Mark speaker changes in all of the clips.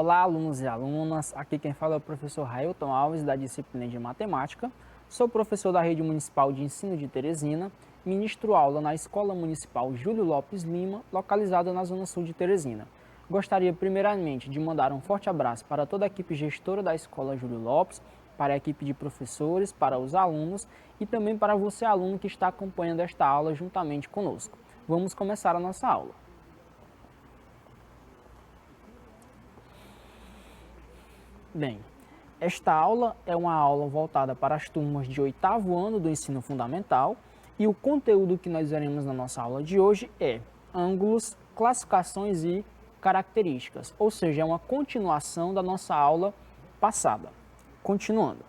Speaker 1: Olá, alunos e alunas. Aqui quem fala é o professor Railton Alves, da disciplina de Matemática. Sou professor da Rede Municipal de Ensino de Teresina. Ministro aula na Escola Municipal Júlio Lopes Lima, localizada na Zona Sul de Teresina. Gostaria primeiramente de mandar um forte abraço para toda a equipe gestora da Escola Júlio Lopes, para a equipe de professores, para os alunos e também para você, aluno, que está acompanhando esta aula juntamente conosco. Vamos começar a nossa aula. Bem, esta aula é uma aula voltada para as turmas de 8º ano do ensino fundamental e o conteúdo que nós veremos na nossa aula de hoje é ângulos, classificações e características, ou seja, é uma continuação da nossa aula passada. Continuando.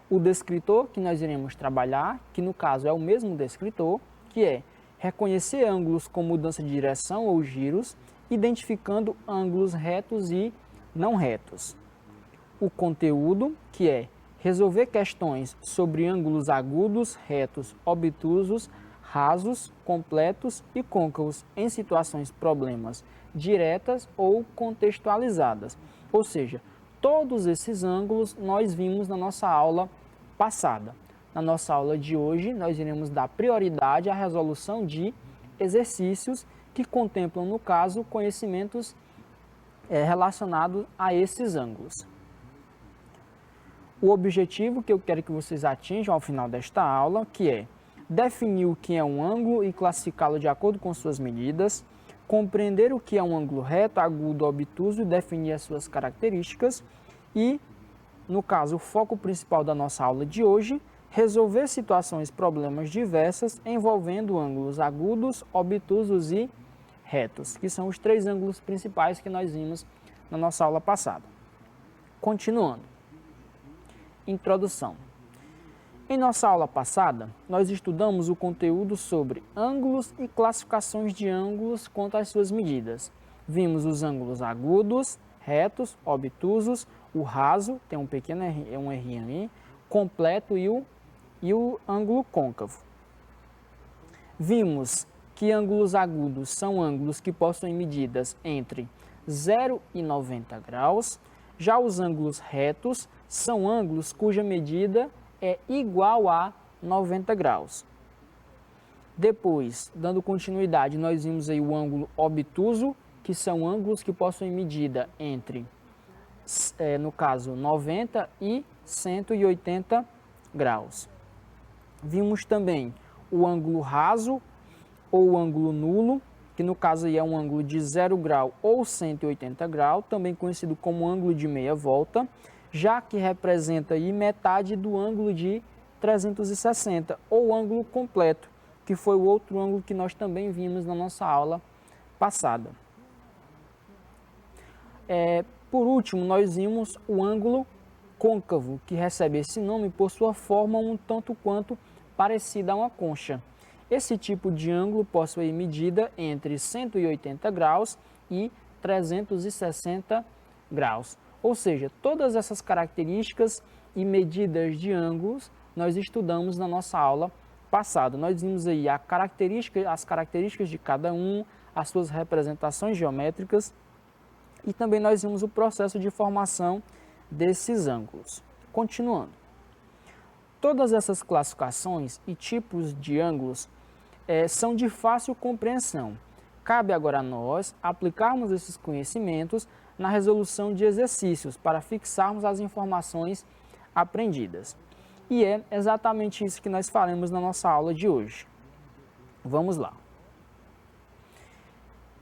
Speaker 1: O descritor que nós iremos trabalhar, que no caso é o mesmo descritor, que é reconhecer ângulos com mudança de direção ou giros, identificando ângulos retos e não retos. O conteúdo, que é resolver questões sobre ângulos agudos, retos, obtusos, rasos, completos e côncavos em situações problemas diretas ou contextualizadas. Ou seja, todos esses ângulos nós vimos na nossa aula passada. Na nossa aula de hoje, nós iremos dar prioridade à resolução de exercícios que contemplam, no caso, conhecimentos relacionados a esses ângulos. O objetivo que eu quero que vocês atinjam ao final desta aula, que é definir o que é um ângulo e classificá-lo de acordo com suas medidas, compreender o que é um ângulo reto, agudo, obtuso e definir as suas características e, no caso, o foco principal da nossa aula de hoje, resolver situações e problemas diversas envolvendo ângulos agudos, obtusos e retos, que são os 3 ângulos principais que nós vimos na nossa aula passada. Continuando. Introdução. Em nossa aula passada, nós estudamos o conteúdo sobre ângulos e classificações de ângulos quanto às suas medidas. Vimos os ângulos agudos, retos, obtusos, o raso, tem um pequeno R aí, completo e o ângulo côncavo. Vimos que ângulos agudos são ângulos que possuem medidas entre 0 e 90 graus. Já os ângulos retos são ângulos cuja medida é igual a 90 graus. Depois, dando continuidade, nós vimos aí o ângulo obtuso, que são ângulos que possuem medida entre, no caso, 90 e 180 graus. Vimos também o ângulo raso ou o ângulo nulo, que no caso aí é um ângulo de 0 grau ou 180 graus, também conhecido como ângulo de meia volta, já que representa aí metade do ângulo de 360, ou ângulo completo, que foi o outro ângulo que nós também vimos na nossa aula passada. Por último, nós vimos o ângulo côncavo, que recebe esse nome por sua forma um tanto quanto parecida a uma concha. Esse tipo de ângulo possui medida entre 180 graus e 360 graus. Ou seja, todas essas características e medidas de ângulos nós estudamos na nossa aula passada. Nós vimos aí as características de cada um, as suas representações geométricas e também nós vimos o processo de formação desses ângulos. Continuando. Todas essas classificações e tipos de ângulos são de fácil compreensão. Cabe agora a nós aplicarmos esses conhecimentos na resolução de exercícios para fixarmos as informações aprendidas. E é exatamente isso que nós faremos na nossa aula de hoje. Vamos lá.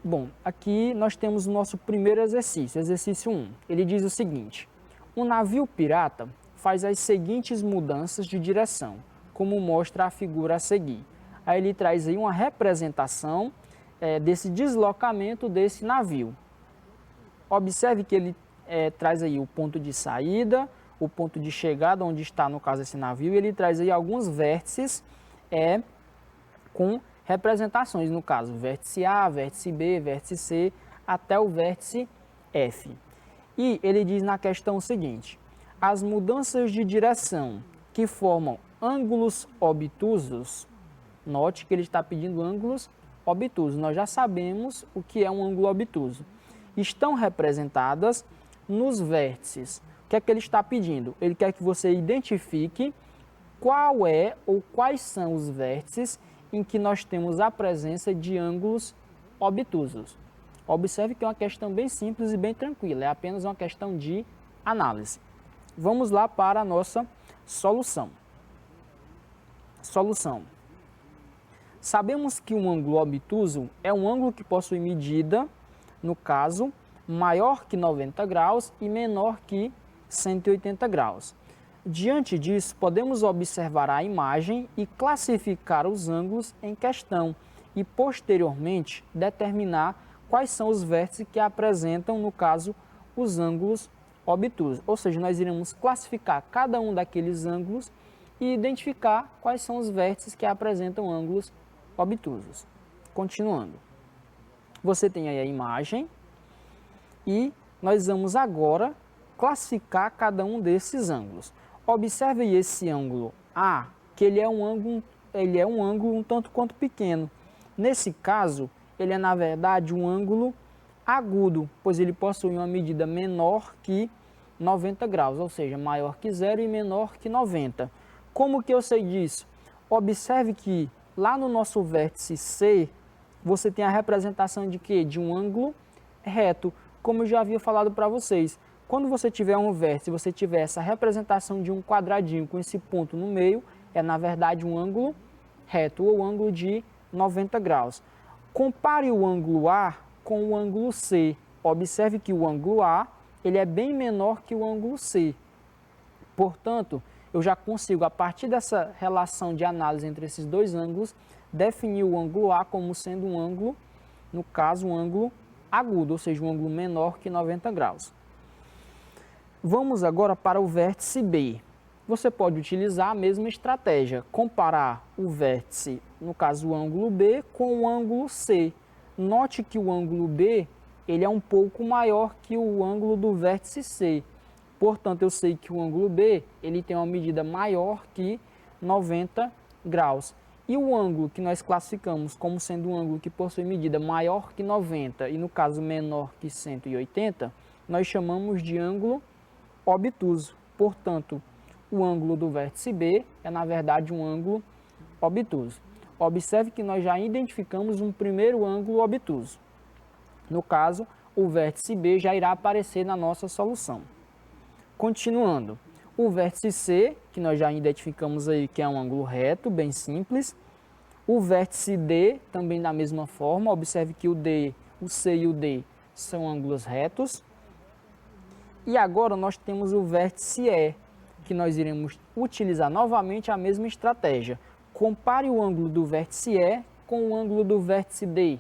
Speaker 1: Bom, aqui nós temos o nosso primeiro exercício, exercício 1. Ele diz o seguinte: um navio pirata faz as seguintes mudanças de direção, como mostra a figura a seguir. Aí ele traz aí uma representação desse deslocamento desse navio. Observe que ele traz aí o ponto de saída, o ponto de chegada, onde está, no caso, esse navio, e ele traz aí alguns vértices com representações, no caso, vértice A, vértice B, vértice C, até o vértice F. E ele diz na questão o seguinte: as mudanças de direção que formam ângulos obtusos, note que ele está pedindo ângulos obtusos, nós já sabemos o que é um ângulo obtuso. estão representadas nos vértices. O que é que ele está pedindo? Ele quer que você identifique qual é ou quais são os vértices em que nós temos a presença de ângulos obtusos. Observe que é uma questão bem simples e bem tranquila, é apenas uma questão de análise. Vamos lá para a nossa solução. Solução. Sabemos que um ângulo obtuso é um ângulo que possui medida, no caso, maior que 90 graus e menor que 180 graus. Diante disso, podemos observar a imagem e classificar os ângulos em questão e, posteriormente, determinar quais são os vértices que apresentam, no caso, os ângulos obtusos. Ou seja, nós iremos classificar cada um daqueles ângulos e identificar quais são os vértices que apresentam ângulos obtusos. Continuando. Você tem aí a imagem e nós vamos agora classificar cada um desses ângulos. Observe aí esse ângulo A, que ele é um ângulo um tanto quanto pequeno. Nesse caso, ele é na verdade um ângulo agudo, pois ele possui uma medida menor que 90 graus, ou seja, maior que 0 e menor que 90. Como que eu sei disso? Observe que lá no nosso vértice C, você tem a representação de quê? De um ângulo reto, como eu já havia falado para vocês. Quando você tiver um vértice, você tiver essa representação de um quadradinho com esse ponto no meio, é na verdade um ângulo reto ou ângulo de 90 graus. Compare o ângulo A com o ângulo C. Observe que o ângulo A ele é bem menor que o ângulo C. Portanto, eu já consigo, a partir dessa relação de análise entre esses dois ângulos, definir o ângulo A como sendo um ângulo, no caso, um ângulo agudo, ou seja, um ângulo menor que 90 graus. Vamos agora para o vértice B. Você pode utilizar a mesma estratégia, comparar o vértice, no caso o ângulo B, com o ângulo C. Note que o ângulo B ele é um pouco maior que o ângulo do vértice C. Portanto, eu sei que o ângulo B ele tem uma medida maior que 90 graus. E o ângulo que nós classificamos como sendo um ângulo que possui medida maior que 90 e, no caso, menor que 180, nós chamamos de ângulo obtuso. Portanto, o ângulo do vértice B é, na verdade, um ângulo obtuso. Observe que nós já identificamos um primeiro ângulo obtuso. No caso, o vértice B já irá aparecer na nossa solução. Continuando, o vértice C, que nós já identificamos aí que é um ângulo reto, bem simples. O vértice D, também da mesma forma, observe que o C e o D são ângulos retos. E agora nós temos o vértice E, que nós iremos utilizar novamente a mesma estratégia. Compare o ângulo do vértice E com o ângulo do vértice D.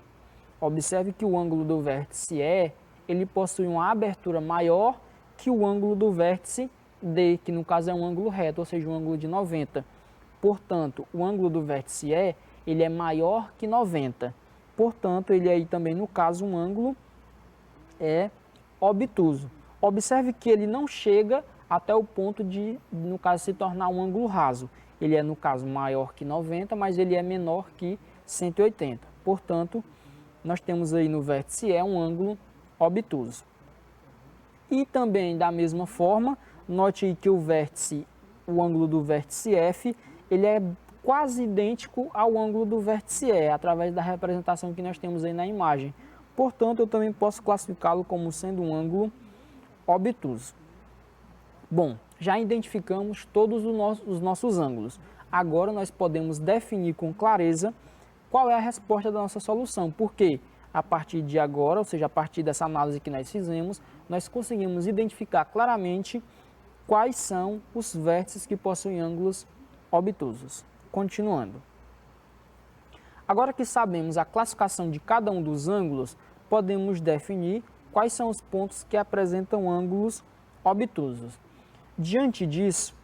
Speaker 1: Observe que o ângulo do vértice E, ele possui uma abertura maior que o ângulo do vértice D, que no caso é um ângulo reto, ou seja, um ângulo de 90. Portanto, o ângulo do vértice E, ele é maior que 90. Portanto, ele aí também, no caso, um ângulo obtuso. Observe que ele não chega até o ponto de, no caso, se tornar um ângulo raso. Ele é, no caso, maior que 90, mas ele é menor que 180. Portanto, nós temos aí no vértice E um ângulo obtuso. E também, da mesma forma, note que o ângulo do vértice F, ele é quase idêntico ao ângulo do vértice E, através da representação que nós temos aí na imagem. Portanto, eu também posso classificá-lo como sendo um ângulo obtuso. Bom, já identificamos todos os nossos ângulos. Agora nós podemos definir com clareza qual é a resposta da nossa solução, porque a partir de agora, ou seja, a partir dessa análise que nós fizemos, nós conseguimos identificar claramente quais são os vértices que possuem ângulos obtusos. Continuando. Agora que sabemos a classificação de cada um dos ângulos, podemos definir quais são os pontos que apresentam ângulos obtusos. Diante disso,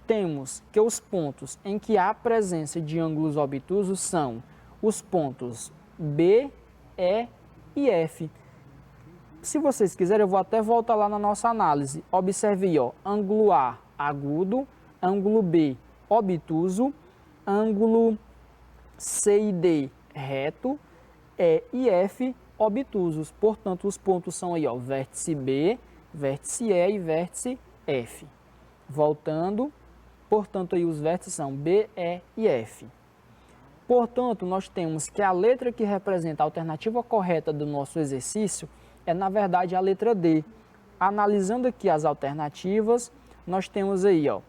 Speaker 1: temos que os pontos em que há presença de ângulos obtusos são os pontos B, E e F. Se vocês quiserem, eu vou até voltar lá na nossa análise. Observe aí, ó, ângulo A agudo, ângulo B obtuso, ângulo C e D reto, E e F obtusos. Portanto, os pontos são aí, ó, vértice B, vértice E e vértice F. Voltando, portanto, aí os vértices são B, E e F. Portanto, nós temos que a letra que representa a alternativa correta do nosso exercício é, na verdade, a letra D. Analisando aqui as alternativas, nós temos aí, ó,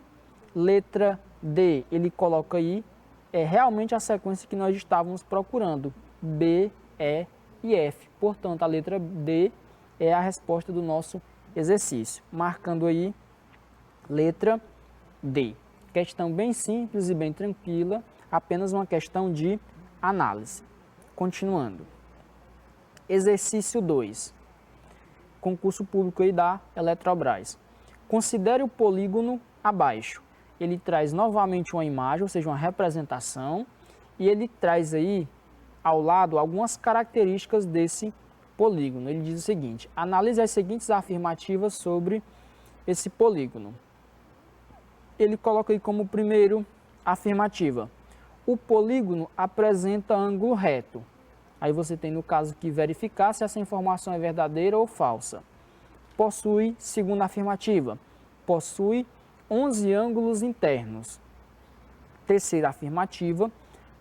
Speaker 1: letra D, ele coloca aí, é realmente a sequência que nós estávamos procurando, B, E e F. Portanto, a letra D é a resposta do nosso exercício, marcando aí letra D. Questão bem simples e bem tranquila, apenas uma questão de análise. Continuando. Exercício 2. Concurso público aí da Eletrobras. Considere o polígono abaixo. Ele traz novamente uma imagem, ou seja, uma representação, e ele traz aí ao lado algumas características desse polígono. Ele diz o seguinte: analise as seguintes afirmativas sobre esse polígono. Ele coloca aí como primeiro afirmativa: o polígono apresenta ângulo reto. Aí você tem no caso que verificar se essa informação é verdadeira ou falsa. Possui, segunda afirmativa, possui 11 ângulos internos. Terceira afirmativa,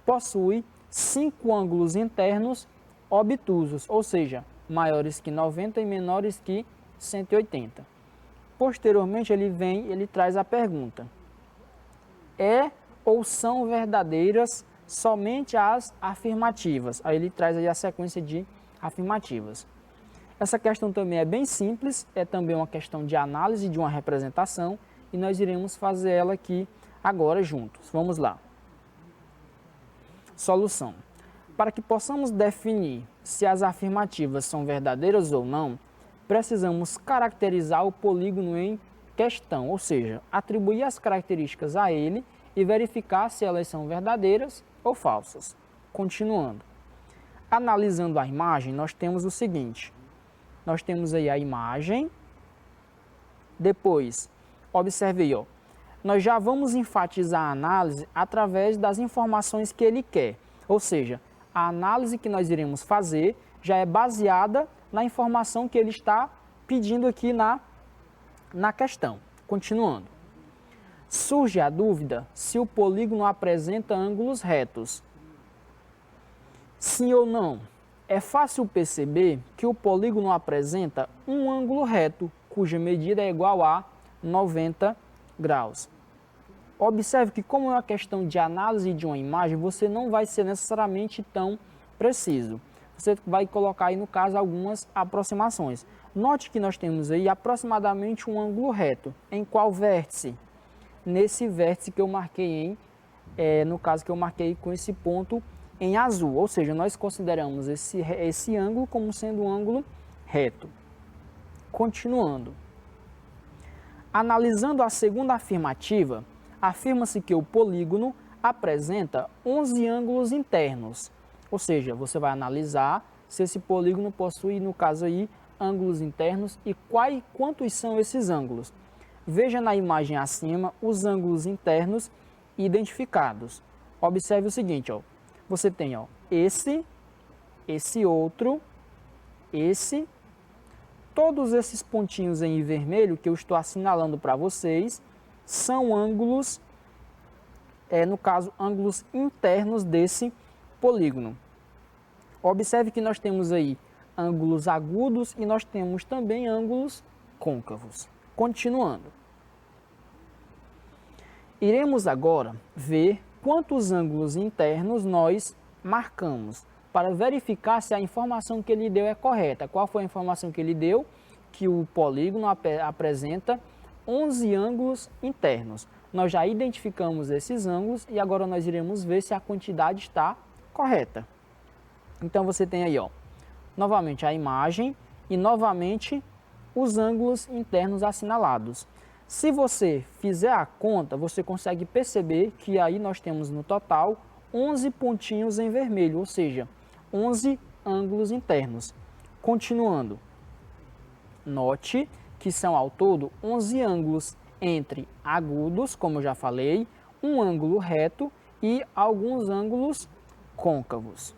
Speaker 1: possui 5 ângulos internos obtusos, ou seja, maiores que 90 e menores que 180. Posteriormente ele traz a pergunta: é ou são verdadeiras somente as afirmativas? Aí ele traz aí a sequência de afirmativas. Essa questão também é bem simples, é também uma questão de análise de uma representação e nós iremos fazer ela aqui agora juntos. Vamos lá. Solução. Para que possamos definir se as afirmativas são verdadeiras ou não, precisamos caracterizar o polígono em questão, ou seja, atribuir as características a ele e verificar se elas são verdadeiras ou falsas. Continuando. Analisando a imagem, nós temos o seguinte: nós temos aí a imagem, depois, observe aí, ó, nós já vamos enfatizar a análise através das informações que ele quer, ou seja, a análise que nós iremos fazer já é baseada na informação que ele está pedindo aqui na questão. Continuando. Surge a dúvida se o polígono apresenta ângulos retos. Sim ou não? É fácil perceber que o polígono apresenta um ângulo reto, cuja medida é igual a 90 graus. Observe que, como é uma questão de análise de uma imagem, você não vai ser necessariamente tão preciso. Você vai colocar aí, no caso, algumas aproximações. Note que nós temos aí aproximadamente um ângulo reto. Em qual vértice? Nesse vértice que eu marquei no caso que eu marquei com esse ponto em azul, ou seja, nós consideramos esse ângulo como sendo um ângulo reto. Continuando. Analisando a segunda afirmativa, afirma-se que o polígono apresenta 11 ângulos internos, ou seja, você vai analisar se esse polígono possui, no caso aí, ângulos internos e quantos são esses ângulos. Veja na imagem acima os ângulos internos identificados. Observe o seguinte, ó. Você tem, ó, esse outro, esse, todos esses pontinhos em vermelho que eu estou assinalando para vocês são ângulos, no caso, ângulos internos desse polígono. Observe que nós temos aí ângulos agudos e nós temos também ângulos côncavos. Continuando. Iremos agora ver quantos ângulos internos nós marcamos para verificar se a informação que ele deu é correta. Qual foi a informação que ele deu? Que o polígono apresenta 11 ângulos internos. Nós já identificamos esses ângulos e agora nós iremos ver se a quantidade está correta. Então você tem aí, ó, novamente a imagem e novamente os ângulos internos assinalados. Se você fizer a conta, você consegue perceber que aí nós temos no total 11 pontinhos em vermelho, ou seja, 11 ângulos internos. Continuando, note que são ao todo 11 ângulos entre agudos, como eu já falei, um ângulo reto e alguns ângulos côncavos.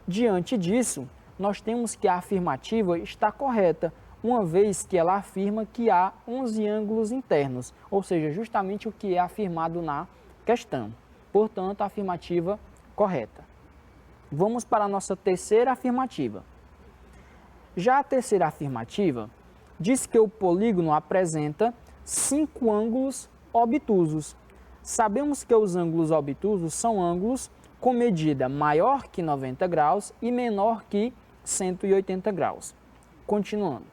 Speaker 1: Diante disso, nós temos que a afirmativa está correta, uma vez que ela afirma que há 11 ângulos internos, ou seja, justamente o que é afirmado na questão. Portanto, a afirmativa correta. Vamos para a nossa terceira afirmativa. Já a terceira afirmativa diz que o polígono apresenta 5 ângulos obtusos. Sabemos que os ângulos obtusos são ângulos com medida maior que 90 graus e menor que 180 graus. Continuando.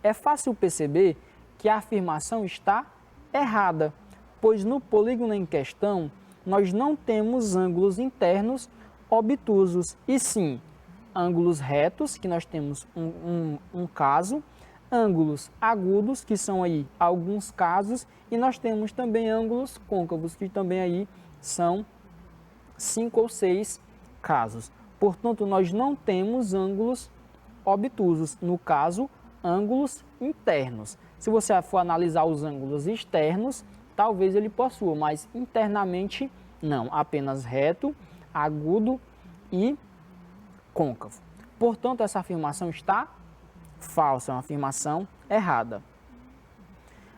Speaker 1: É fácil perceber que a afirmação está errada, pois no polígono em questão nós não temos ângulos internos obtusos, e sim ângulos retos, que nós temos um caso, ângulos agudos, que são aí alguns casos, e nós temos também ângulos côncavos, que também aí são 5 ou 6 casos. Portanto, nós não temos ângulos obtusos, no caso, ângulos internos. Se você for analisar os ângulos externos, talvez ele possua, mas internamente não, apenas reto, agudo e côncavo. Portanto, essa afirmação está falsa, é uma afirmação errada.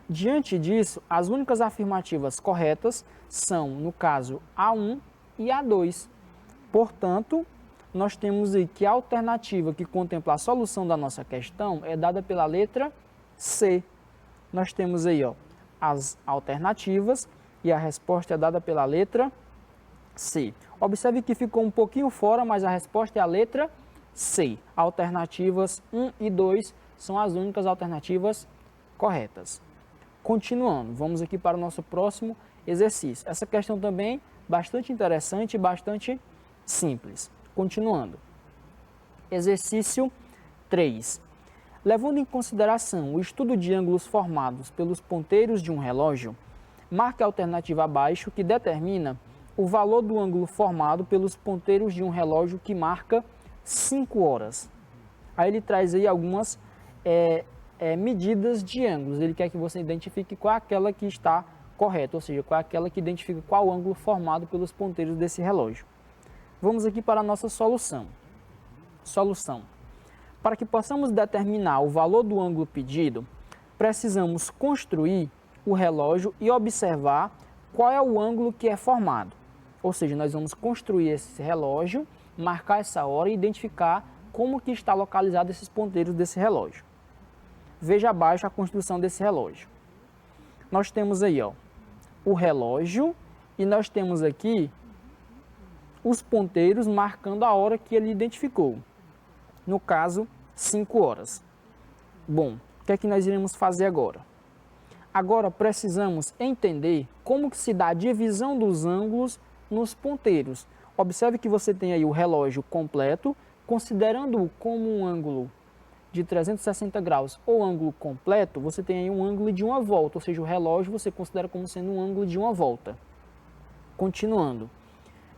Speaker 1: Diante disso, as únicas afirmativas corretas são, no caso, A1 e A2. Portanto, nós temos aí que a alternativa que contempla a solução da nossa questão é dada pela letra C. Nós temos aí as alternativas e a resposta é dada pela letra C. Observe que ficou um pouquinho fora, mas a resposta é a letra C. Alternativas 1 e 2 são as únicas alternativas corretas. Continuando, vamos aqui para o nosso próximo exercício. Essa questão também bastante interessante e bastante simples. Continuando. Exercício 3. Levando em consideração o estudo de ângulos formados pelos ponteiros de um relógio, marque a alternativa abaixo que determina o valor do ângulo formado pelos ponteiros de um relógio que marca 5 horas. Aí ele traz aí algumas medidas de ângulos. Ele quer que você identifique qual é aquela que está correta, ou seja, qual é aquela que identifica qual ângulo formado pelos ponteiros desse relógio. Vamos aqui para a nossa solução. Solução. Para que possamos determinar o valor do ângulo pedido, precisamos construir o relógio e observar qual é o ângulo que é formado. Ou seja, nós vamos construir esse relógio, marcar essa hora e identificar como que está localizado esses ponteiros desse relógio. Veja abaixo a construção desse relógio. Nós temos aí o relógio e nós temos aqui os ponteiros marcando a hora que ele identificou. No caso, 5 horas. Bom, o que é que nós iremos fazer agora? Agora precisamos entender como que se dá a divisão dos ângulos nos ponteiros. Observe que você tem aí o relógio completo, considerando-o como um ângulo de 360 graus ou ângulo completo, você tem aí um ângulo de uma volta, ou seja, o relógio você considera como sendo um ângulo de uma volta. Continuando.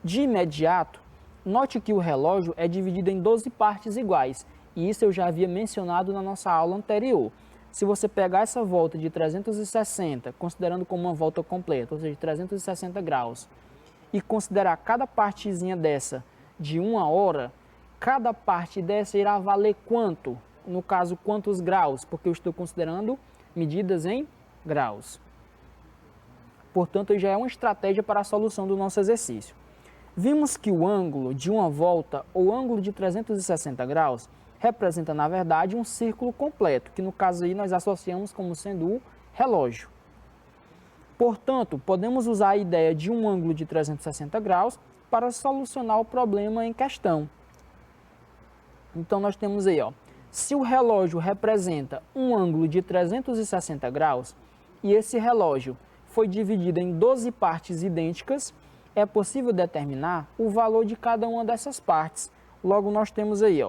Speaker 1: De imediato, note que o relógio é dividido em 12 partes iguais, e isso eu já havia mencionado na nossa aula anterior. Se você pegar essa volta de 360, considerando como uma volta completa, ou seja, 360 graus, e considerar cada partezinha dessa de 1 hora, cada parte dessa irá valer quanto? No caso, quantos graus? Porque eu estou considerando medidas em graus. Portanto, já é uma estratégia para a solução do nosso exercício. Vimos que o ângulo de uma volta, ou ângulo de 360 graus, representa, na verdade, um círculo completo, que no caso aí nós associamos como sendo o relógio. Portanto, podemos usar a ideia de um ângulo de 360 graus para solucionar o problema em questão. Então, nós temos aí, se o relógio representa um ângulo de 360 graus e esse relógio foi dividido em 12 partes idênticas, é possível determinar o valor de cada uma dessas partes. Logo, nós temos aí,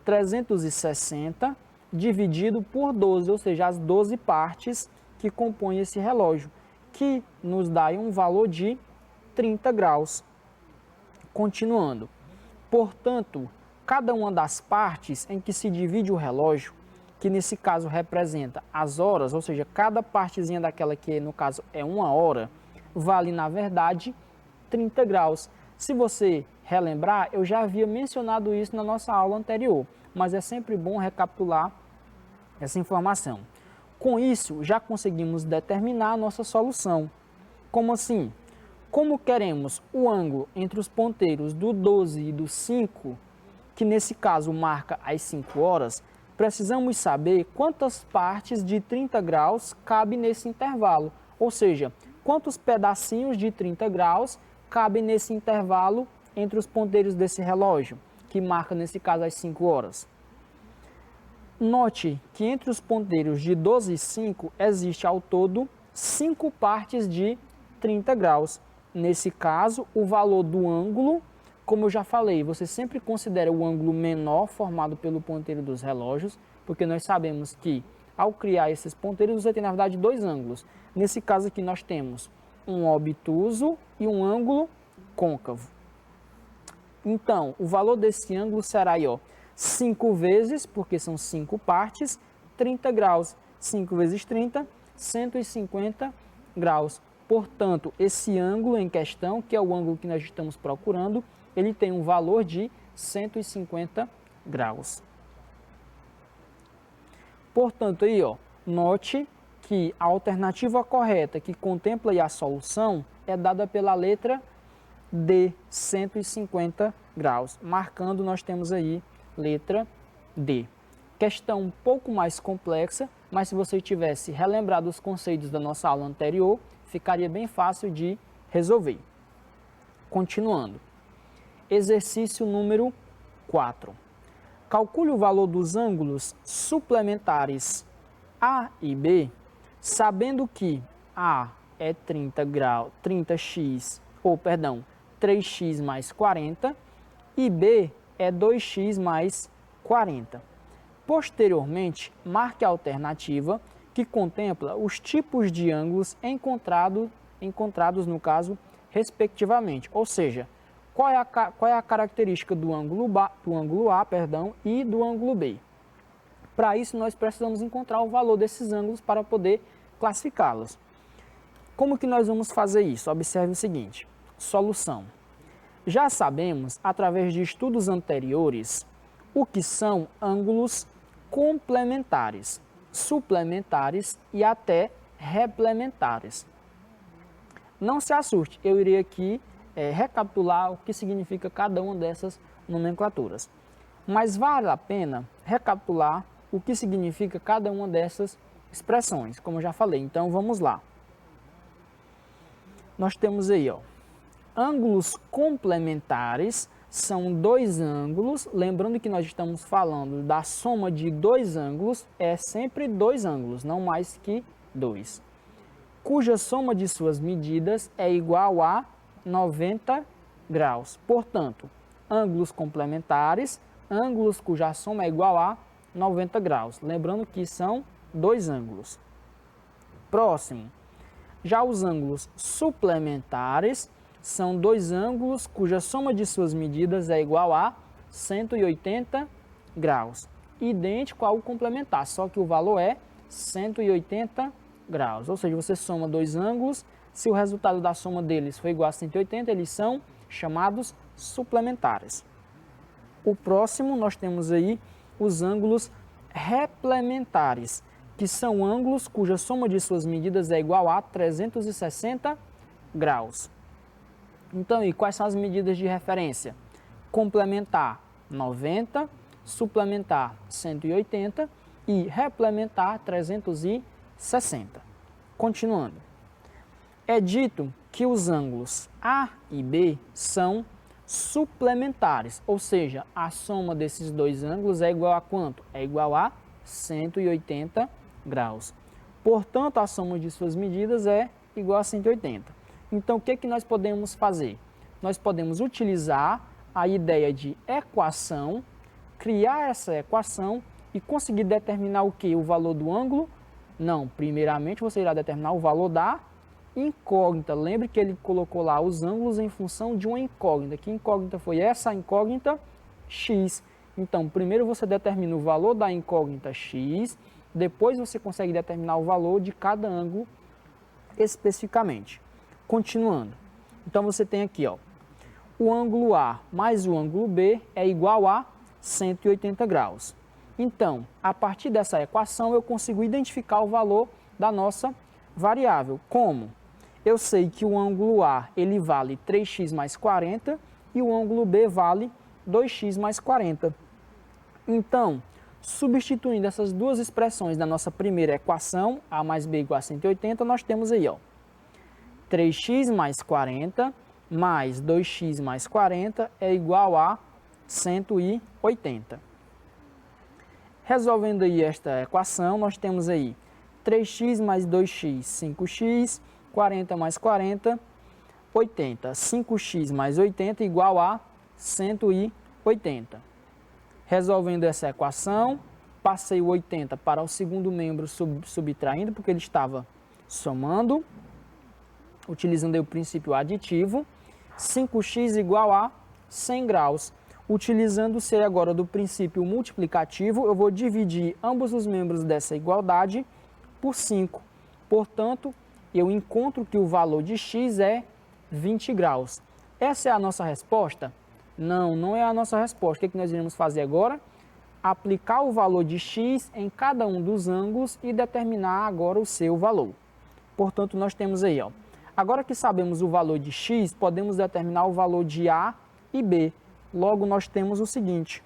Speaker 1: 360 dividido por 12, ou seja, as 12 partes que compõem esse relógio, que nos dá aí um valor de 30 graus. Continuando. Portanto, cada uma das partes em que se divide o relógio, que nesse caso representa as horas, ou seja, cada partezinha daquela que no caso é 1 hora, vale na verdade 30 graus. Se você relembrar, eu já havia mencionado isso na nossa aula anterior, mas é sempre bom recapitular essa informação. Com isso, já conseguimos determinar a nossa solução. Como assim? Como queremos o ângulo entre os ponteiros do 12 e do 5, que nesse caso marca as 5 horas, precisamos saber quantas partes de 30 graus cabem nesse intervalo, ou seja, quantos pedacinhos de 30 graus cabem nesse intervalo entre os ponteiros desse relógio, que marca nesse caso as 5 horas. Note que entre os ponteiros de 12 e 5 existe ao todo 5 partes de 30 graus. Nesse caso, o valor do ângulo, como eu já falei, você sempre considera o ângulo menor formado pelo ponteiro dos relógios, porque nós sabemos que ao criar esses ponteiros você tem na verdade dois ângulos. Nesse caso aqui nós temos um obtuso e um ângulo côncavo. Então, o valor desse ângulo será aí, 5 vezes, porque são 5 partes, 30 graus. 5 vezes 30, 150 graus. Portanto, esse ângulo em questão, que é o ângulo que nós estamos procurando, ele tem um valor de 150 graus. Portanto, aí, note que a alternativa correta que contempla aí a solução é dada pela letra D, 150 graus. Marcando, nós temos aí letra D. Questão um pouco mais complexa, mas se você tivesse relembrado os conceitos da nossa aula anterior, ficaria bem fácil de resolver. Continuando. Exercício número 4. Calcule o valor dos ângulos suplementares A e B, sabendo que A é 3x mais 40 e B é 2x mais 40. Posteriormente, marque a alternativa que contempla os tipos de ângulos encontrados no caso, respectivamente. Ou seja, qual é a característica do ângulo A e do ângulo B. Para isso, nós precisamos encontrar o valor desses ângulos para poder classificá-los. Como que nós vamos fazer isso? Observe o seguinte, solução. Já sabemos, através de estudos anteriores, o que são ângulos complementares, suplementares e até replementares. Não se assuste, eu irei aqui recapitular o que significa cada uma dessas nomenclaturas. Mas vale a pena recapitular o que significa cada uma dessas expressões, como eu já falei. Então, vamos lá. Nós temos aí, ângulos complementares são dois ângulos, lembrando que nós estamos falando da soma de dois ângulos, é sempre dois ângulos, não mais que dois, cuja soma de suas medidas é igual a 90 graus. Portanto, ângulos complementares, ângulos cuja soma é igual a 90 graus. Lembrando que são dois ângulos. Próximo. Já os ângulos suplementares são dois ângulos cuja soma de suas medidas é igual a 180 graus. Idêntico ao complementar, só que o valor é 180 graus. Ou seja, você soma dois ângulos, se o resultado da soma deles for igual a 180, eles são chamados suplementares. O próximo, nós temos aí os ângulos replementares, que são ângulos cuja soma de suas medidas é igual a 360 graus. Então, e quais são as medidas de referência? Complementar 90, suplementar 180 e replementar 360. Continuando. É dito que os ângulos A e B são suplementares, ou seja, a soma desses dois ângulos é igual a quanto? É igual a 180 graus. Portanto, a soma de suas medidas é igual a 180. Então, o que nós podemos fazer? Nós podemos utilizar a ideia de equação, criar essa equação e conseguir determinar o que? O valor do ângulo? Não, primeiramente você irá determinar o valor da incógnita. Lembre que ele colocou lá os ângulos em função de uma incógnita. Que incógnita foi essa? A incógnita x. Então, primeiro você determina o valor da incógnita x, depois você consegue determinar o valor de cada ângulo especificamente. Continuando. Então, você tem aqui, o ângulo A mais o ângulo B é igual a 180 graus. Então, a partir dessa equação, eu consigo identificar o valor da nossa variável. Como? Eu sei que o ângulo A ele vale 3x mais 40 e o ângulo B vale 2x mais 40. Então, substituindo essas duas expressões da nossa primeira equação, A mais B igual a 180, nós temos aí, ó, 3x mais 40 mais 2x mais 40 é igual a 180. Resolvendo aí esta equação, nós temos aí 3x mais 2x, 5x, 40 mais 40, 80. 5x mais 80 igual a 180. Resolvendo essa equação, passei o 80 para o segundo membro subtraindo, porque ele estava somando, utilizando aí o princípio aditivo. 5x igual a 100 graus. Utilizando-se agora do princípio multiplicativo, eu vou dividir ambos os membros dessa igualdade por 5. Portanto, eu encontro que o valor de x é 20 graus. Essa é a nossa resposta? Não, não é a nossa resposta. O que nós iremos fazer agora? Aplicar o valor de x em cada um dos ângulos e determinar agora o seu valor. Portanto, nós temos aí, ó, agora que sabemos o valor de x, podemos determinar o valor de A e B. Logo, nós temos o seguinte,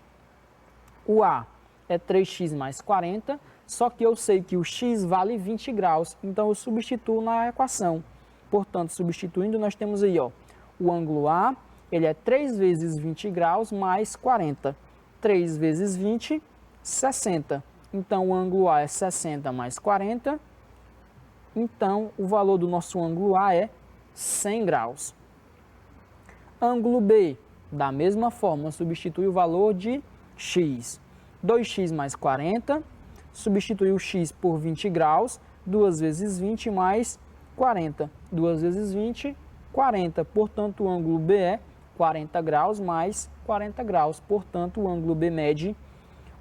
Speaker 1: o A é 3x mais 40, só que eu sei que o x vale 20 graus, então eu substituo na equação. Portanto, substituindo, nós temos aí, ó, o ângulo A, ele é 3 vezes 20 graus mais 40. 3 vezes 20, 60. Então, o ângulo A é 60 mais 40. Então, o valor do nosso ângulo A é 100 graus. Ângulo B, da mesma forma, substitui o valor de x. 2x mais 40, substitui o x por 20 graus, 2 vezes 20 mais 40. 2 vezes 20, 40. Portanto, o ângulo B é 40 graus mais 40 graus. Portanto, o ângulo B mede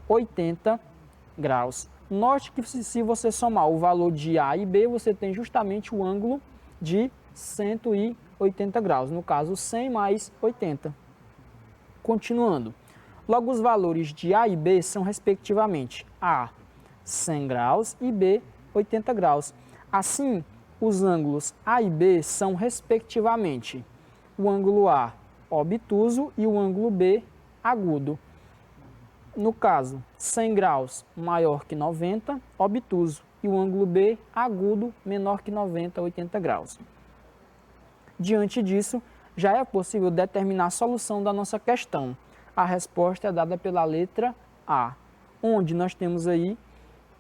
Speaker 1: 80 graus. Note que se você somar o valor de A e B, você tem justamente o ângulo de 180 graus. No caso, 100 mais 80. Continuando. Logo, os valores de A e B são, respectivamente, A, 100 graus e B, 80 graus. Assim, os ângulos A e B são, respectivamente, o ângulo A obtuso e o ângulo B agudo. No caso, 100 graus maior que 90, obtuso, e o ângulo B agudo menor que 90, 80 graus. Diante disso, já é possível determinar a solução da nossa questão. A resposta é dada pela letra A, onde nós temos aí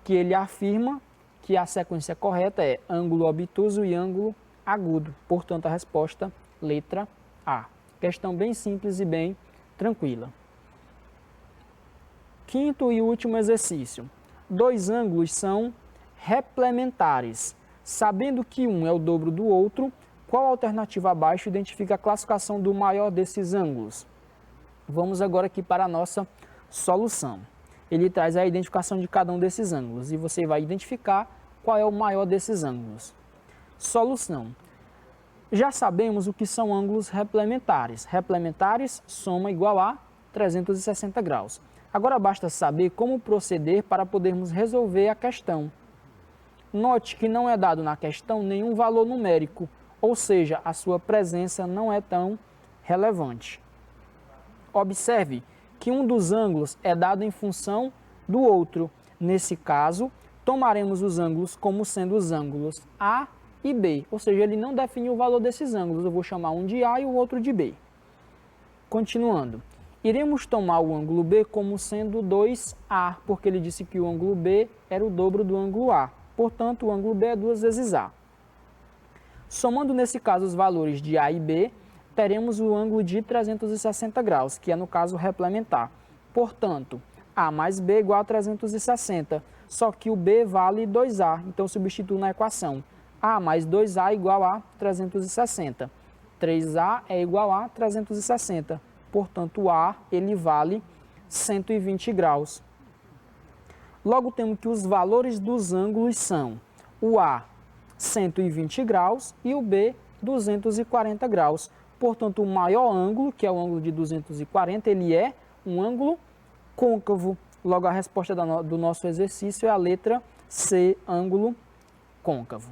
Speaker 1: que ele afirma que a sequência correta é ângulo obtuso e ângulo agudo. Portanto, a resposta, letra A. Questão bem simples e bem tranquila. Quinto e último exercício. Dois ângulos são replementares. Sabendo que um é o dobro do outro, qual alternativa abaixo identifica a classificação do maior desses ângulos? Vamos agora aqui para a nossa solução. Ele traz a identificação de cada um desses ângulos e você vai identificar qual é o maior desses ângulos. Solução. Já sabemos o que são ângulos replementares. Replementares, soma igual a 360 graus. Agora basta saber como proceder para podermos resolver a questão. Note que não é dado na questão nenhum valor numérico, ou seja, a sua presença não é tão relevante. Observe que um dos ângulos é dado em função do outro. Nesse caso, tomaremos os ângulos como sendo os ângulos A e B, ou seja, ele não define o valor desses ângulos. Eu vou chamar um de A e o outro de B. Continuando. Iremos tomar o ângulo B como sendo 2A, porque ele disse que o ângulo B era o dobro do ângulo A. Portanto, o ângulo B é 2 vezes A. Somando, nesse caso, os valores de A e B, teremos o ângulo de 360 graus, que é, no caso, replementar. Portanto, A mais B igual a 360, só que o B vale 2A, então substituo na equação. A mais 2A igual a 360. 3A é igual a 360. Portanto, o A ele vale 120 graus. Logo, temos que os valores dos ângulos são o A, 120 graus, e o B, 240 graus. Portanto, o maior ângulo, que é o ângulo de 240, ele é um ângulo côncavo. Logo, a resposta do nosso exercício é a letra C, ângulo côncavo.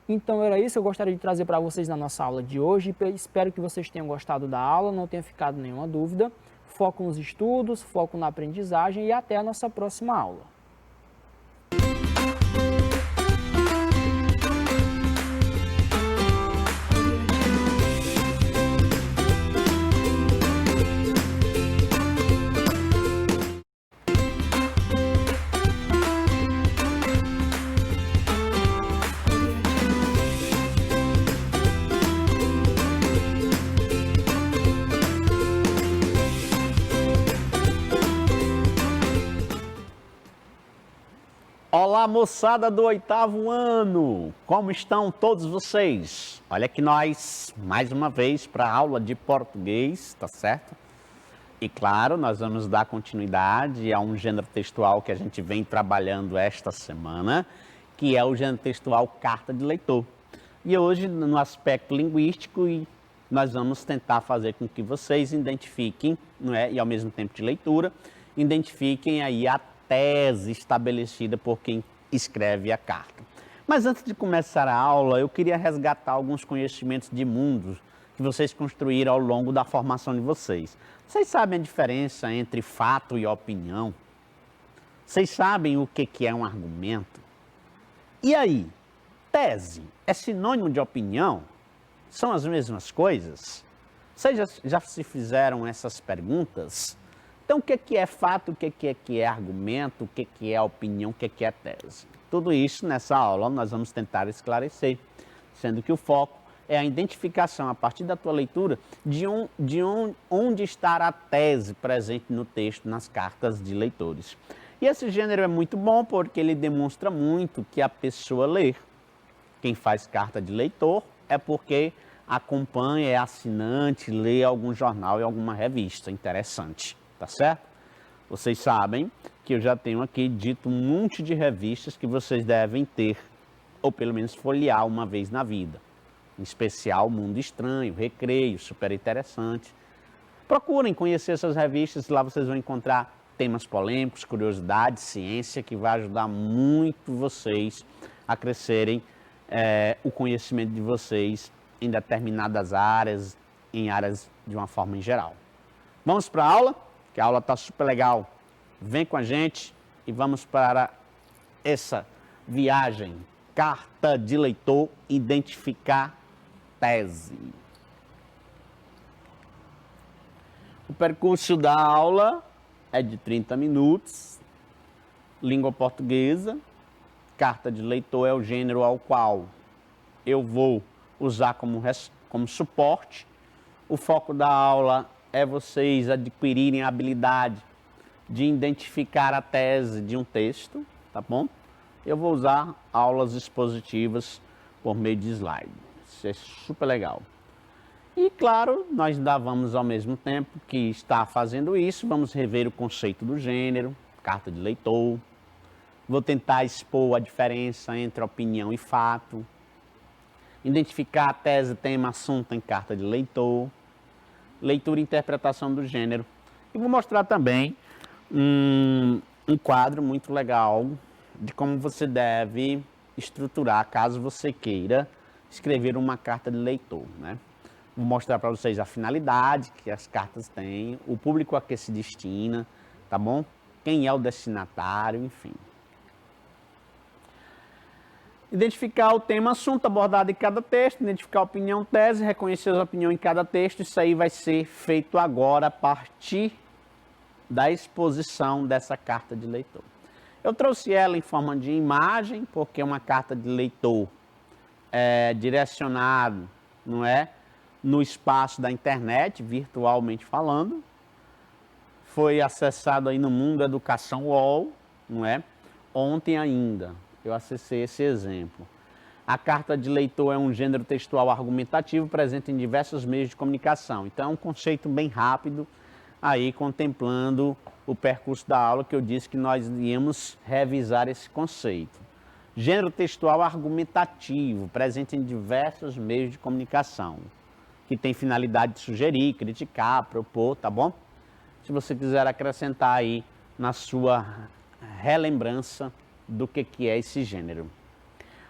Speaker 1: Então, era isso que eu gostaria de trazer para vocês na nossa aula de hoje. Espero que vocês tenham gostado da aula, não tenha ficado nenhuma dúvida. Foco nos estudos, foco na aprendizagem e até a nossa próxima aula.
Speaker 2: Olá, moçada do 8º ano! Como estão todos vocês? Olha que nós, mais uma vez, para a aula de português, tá certo? E claro, nós vamos dar continuidade a um gênero textual que a gente vem trabalhando esta semana, que é o gênero textual carta de leitor. E hoje, no aspecto linguístico, nós vamos tentar fazer com que vocês identifiquem, não é? E ao mesmo tempo de leitura, identifiquem aí a tese estabelecida por quem escreve a carta. Mas antes de começar a aula, eu queria resgatar alguns conhecimentos de mundo que vocês construíram ao longo da formação de vocês. Vocês sabem a diferença entre fato e opinião? Vocês sabem o que é um argumento? E aí, tese é sinônimo de opinião? São as mesmas coisas? Vocês já se fizeram essas perguntas? Então, o que é fato, o que é argumento, o que é opinião, o que é tese? Tudo isso nessa aula nós vamos tentar esclarecer, sendo que o foco é a identificação, a partir da tua leitura, onde está a tese presente no texto, nas cartas de leitores. E esse gênero é muito bom porque ele demonstra muito que a pessoa lê. Quem faz carta de leitor é porque acompanha, é assinante, lê algum jornal e alguma revista interessante. Tá certo? Vocês sabem que eu já tenho aqui dito um monte de revistas que vocês devem ter, ou pelo menos folhear uma vez na vida. Em especial Mundo Estranho, Recreio, super interessante. Procurem conhecer essas revistas, lá vocês vão encontrar temas polêmicos, curiosidades, ciência, que vai ajudar muito vocês a crescerem o conhecimento de vocês em determinadas áreas, em áreas de uma forma em geral. Vamos para a aula? Que a aula está super legal. Vem com a gente e vamos para essa viagem. Carta de leitor, identificar tese. O percurso da aula é de 30 minutos. Língua portuguesa. Carta de leitor é o gênero ao qual eu vou usar como suporte. O foco da aula é vocês adquirirem a habilidade de identificar a tese de um texto, tá bom? Eu vou usar aulas expositivas por meio de slide. Isso é super legal. E claro, nós ainda vamos ao mesmo tempo que está fazendo isso, vamos rever o conceito do gênero, carta de leitor. Vou tentar expor a diferença entre opinião e fato. Identificar a tese, tema, assunto em carta de leitor. Leitura e interpretação do gênero. E vou mostrar também um quadro muito legal de como você deve estruturar, caso você queira escrever uma carta de leitor, né? Vou mostrar para vocês a finalidade que as cartas têm, o público a que se destina, tá bom? Quem é o destinatário, enfim. Identificar o tema, assunto abordado em cada texto, identificar a opinião, tese, reconhecer a opinião em cada texto. Isso aí vai ser feito agora a partir da exposição dessa carta de leitor. Eu trouxe ela em forma de imagem, porque uma carta de leitor é direcionado, não é, no espaço da internet, virtualmente falando. Foi acessado aí no Mundo Educação UOL, não é? Ontem ainda. Eu acessei esse exemplo. A carta de leitor é um gênero textual argumentativo presente em diversos meios de comunicação. Então, é um conceito bem rápido, aí contemplando o percurso da aula que eu disse que nós íamos revisar esse conceito. Gênero textual argumentativo, presente em diversos meios de comunicação. que tem finalidade de sugerir, criticar, propor, tá bom? Se você quiser acrescentar aí na sua relembrança do que é esse gênero.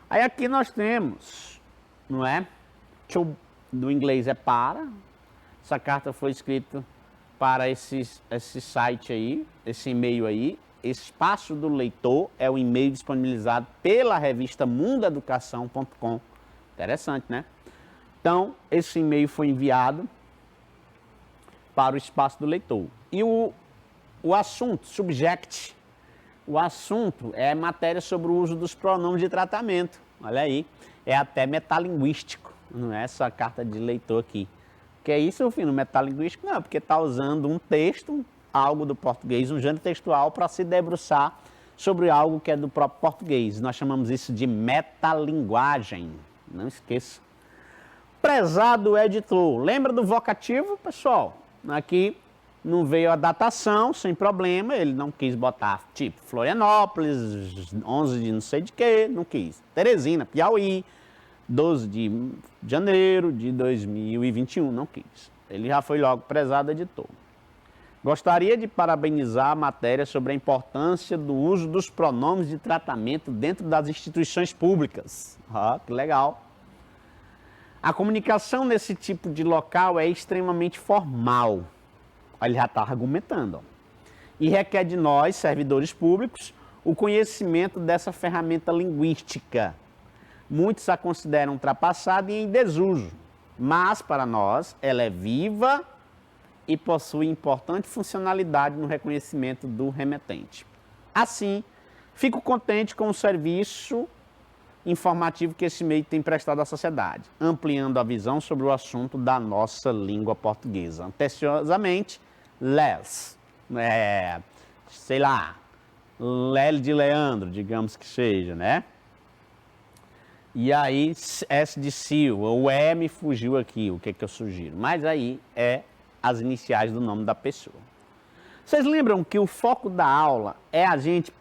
Speaker 2: Aí aqui nós temos, não é? To, do inglês é para. Essa carta foi escrita para esse site aí, esse e-mail aí. Espaço do Leitor é o e-mail disponibilizado pela revista mundoeducação.com. Interessante, né? Então, esse e-mail foi enviado para o Espaço do Leitor. E o assunto, subject, o assunto é matéria sobre o uso dos pronomes de tratamento. Olha aí, é até metalinguístico, não é essa carta de leitor aqui. Que é isso, filho, metalinguístico? Não, porque está usando um texto, algo do português, um gênero textual, para se debruçar sobre algo que é do próprio português. Nós chamamos isso de metalinguagem. Não esqueça. Prezado editor, lembra do vocativo, pessoal? Aqui não veio a datação, sem problema, ele não quis botar tipo Florianópolis, 11 de não sei de que, não quis. Teresina, Piauí, 12 de janeiro de 2021, não quis. Ele já foi logo prezado editor. Gostaria de parabenizar a matéria sobre a importância do uso dos pronomes de tratamento dentro das instituições públicas. Ah, que legal. A comunicação nesse tipo de local é extremamente formal. Ele já está argumentando. Ó. E requer de nós, servidores públicos, o conhecimento dessa ferramenta linguística. Muitos a consideram ultrapassada e em desuso, mas para nós ela é viva e possui importante funcionalidade no reconhecimento do remetente. Assim, fico contente com o serviço informativo que esse meio tem prestado à sociedade, ampliando a visão sobre o assunto da nossa língua portuguesa. Anteciosamente, LES, sei lá, L de Leandro, digamos que seja, né? E aí, S de Sil, o E me fugiu aqui, o que eu sugiro? Mas aí é as iniciais do nome da pessoa. Vocês lembram que o foco da aula é a gente